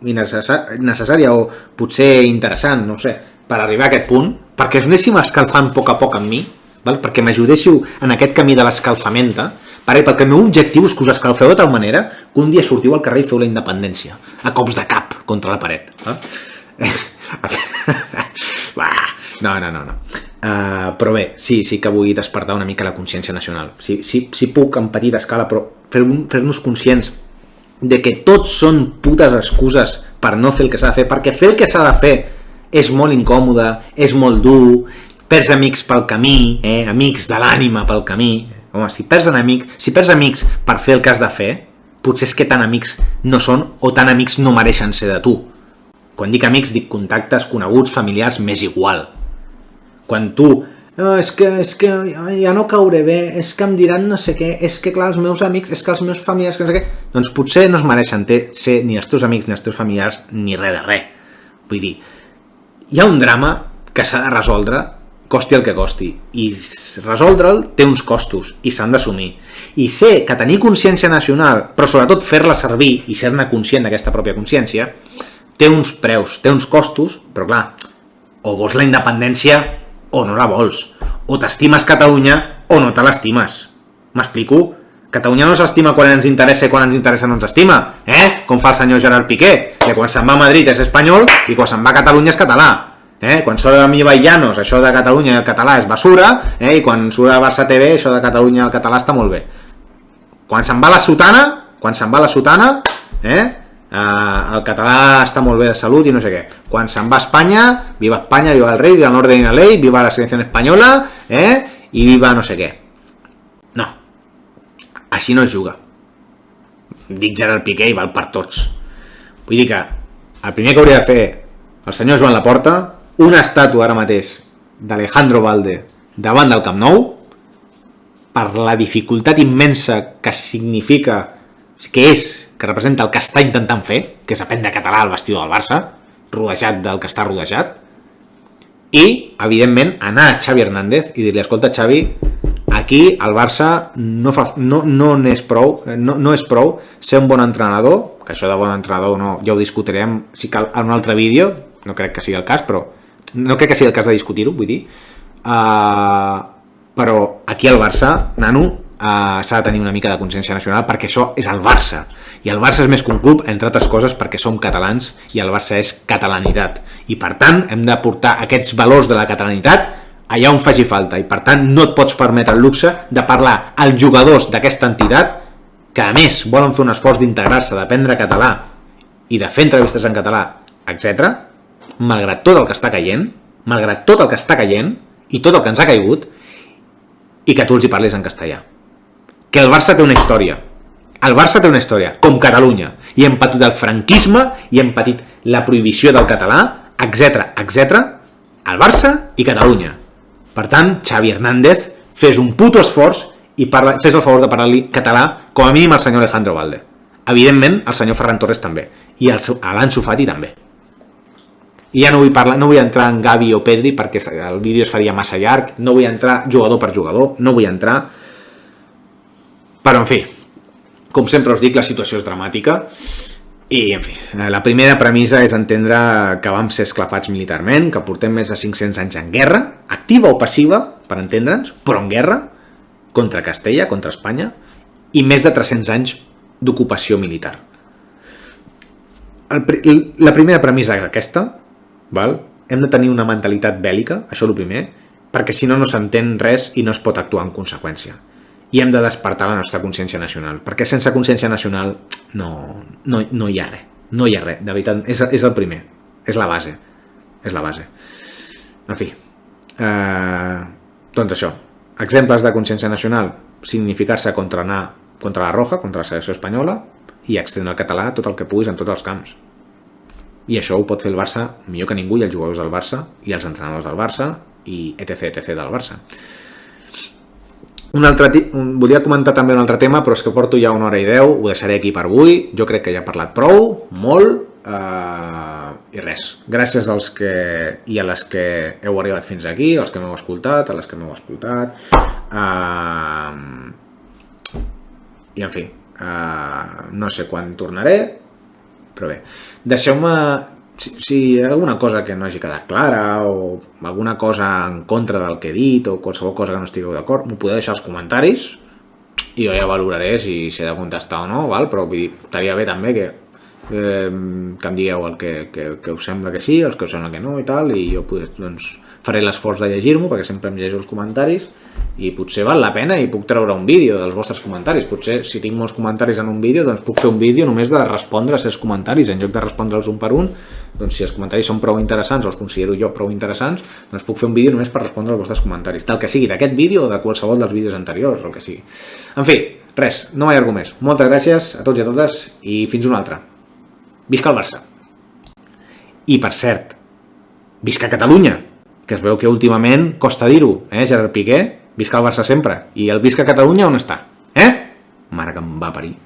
necessària o potser interessant, no sé, per arribar a aquest punt, perquè us anéssim escalfant a poc amb mi, perquè m'ajudéssiu en aquest camí de l'escalfamenta, perquè el meu objectiu és que us escalfeu de tal manera que un dia sortiu al carrer i feu la independència, a cops de cap contra la paret. No. Però bé, sí que vull despertar una mica la consciència nacional. Sí puc en petita escala, però fer-nos conscients de que tots són putes excuses per no fer el que s'ha de fer, perquè fer el que s'ha de fer és molt incòmode, és molt dur, perds amics pel camí, amics de l'ànima pel camí. Home, si perds amics per fer el que has de fer, potser és que tan amics no són o tan amics no mereixen ser de tu. Quan dic amics, dic contactes, coneguts, familiars, m'és igual. Quan tu, és que ja no cauré bé, és que em diran no sé què, és que clar, els meus amics, és que els meus familiars, que no sé què, doncs potser no es mereixen ser ni els teus amics ni els teus familiars ni res de res. Vull dir, hi ha un drama que s'ha de resoldre costi el que costi, i resoldre'l té uns costos i s'han d'assumir, i sé que tenir consciència nacional, però sobretot fer-la servir i ser-ne conscient d'aquesta pròpia consciència, té uns preus, té uns costos, però clar, o vols la independència o no la vols, o t'estimes Catalunya o no te l'estimes. M'explico? Catalunya no s'estima quan ens interessa i quan ens interessa no ens estima, com fa el senyor Gerard Piqué, que quan se'n va a Madrid és espanyol i quan se'n va a Catalunya és català. Quan surt a mi Llanos, això de Catalunya i el català és basura, i quan surt a Barça TV, això de Catalunya i el català està molt bé. Quan se'n va la sotana, el català està molt bé de salut i no sé què. Quan se'n va a Espanya, viva el rei, viva el orden y la ley, viva la selección espanyola, i viva no sé què. No, així no es juga. Dic Gerard Piqué i val per tots. Vull dir que el primer que hauria de fer el senyor Joan Laporta, una estàtua ara mateix d'Alejandro Valde davant del Camp Nou, per la dificultat immensa que significa, que representa el que està intentant fer, que és aprendre català al vestidor del Barça, rodejat del que està rodejat, i, evidentment, anar a Xavi Hernández i dir-li, escolta, Xavi, aquí el Barça no és prou ser un bon entrenador, que això de bon entrenador ja ho discutirem si cal en un altre vídeo, no crec que sigui el cas, però no crec que sigui el cas de discutir-ho, vull dir, però aquí al Barça, nano, s'ha de tenir una mica de consciència nacional perquè això és el Barça, i el Barça és més que un club, entre altres coses perquè som catalans i el Barça és catalanitat, i per tant hem de portar aquests valors de la catalanitat allà on faci falta, i per tant no et pots permetre el luxe de parlar als jugadors d'aquesta entitat que a més volen fer un esforç d'integrar-se, d'aprendre català i de fer entrevistes en català, etc., malgrat tot el que està caient, i tot el que ens ha caigut, i que tu els hi parlis en castellà. Que el Barça té una història. Com Catalunya. I hem patit el franquisme, i hem patit la prohibició del català, etc. El Barça i Catalunya. Per tant, Xavi Hernández, fes un puto esforç i fes el favor de parlar-li català, com a mínim al senyor Alejandro Valde. Evidentment, el senyor Ferran Torres també. I l'Ansu Fati també. I ja no vull entrar en Gavi o Pedri perquè el vídeo es faria massa llarg, no vull entrar jugador per jugador, no vull entrar. Però, en fi, com sempre us dic, la situació és dramàtica i, en fi, la primera premissa és entendre que vam ser esclafats militarment, que portem més de 500 anys en guerra, activa o passiva, per entendre'ns, però en guerra, contra Castella, contra Espanya, i més de 300 anys d'ocupació militar. La primera premissa és aquesta, val? Hem de tenir una mentalitat bèl·lica, això és el primer, perquè si no, no s'entén res i no es pot actuar en conseqüència. I hem de despertar la nostra consciència nacional, perquè sense consciència nacional no hi ha res, no hi ha res, de veritat, és el primer, és la base, En fi, doncs això, exemples de consciència nacional, significar-se contra la Roja, contra la selecció espanyola, i extendre el català tot el que puguis en tots els camps. I això ho pot fer el Barça millor que ningú, i els jugadors del Barça, i els entrenadors del Barça, i etc del Barça. Volia comentar també un altre tema, però és que porto ja 1h10, ho deixaré aquí per avui. Jo crec que ja he parlat prou, molt, i res. Gràcies als que i a les que heu arribat fins aquí, als que m'heu escoltat, a les que m'heu escoltat. I en fi, no sé quan tornaré, però bé, deixeu-me, si hi ha alguna cosa que no hagi quedat clara o alguna cosa en contra del que he dit o qualsevol cosa que no estigueu d'acord, m'ho podeu deixar als comentaris i jo ja valoraré si he de contestar o no, val? Però vull dir, estaria bé també que em digueu el que us sembla que sí, els que us sembla que no i tal, i jo doncs, faré l'esforç de llegir-m'ho perquè sempre em llegeixo els comentaris i potser val la pena i puc treure un vídeo dels vostres comentaris. Potser si tinc molts comentaris en un vídeo, doncs puc fer un vídeo només de respondre a certs comentaris en lloc de respondre'ls un per un. Doncs si els comentaris són prou interessants o els considero jo prou interessants, doncs puc fer un vídeo només per respondre als vostres comentaris, tal que sigui d'aquest vídeo o de qualsevol dels vídeos anteriors o el que sigui. En fi, res, no m'allargo més. Moltes gràcies a tots i a totes i fins una altra. Visca el Barça! I per cert, visca Catalunya, que es veu que últimament costa dir-ho, Gerard Piqué? Visca el Barça sempre. I el visca Catalunya on està? Mare que em va parir.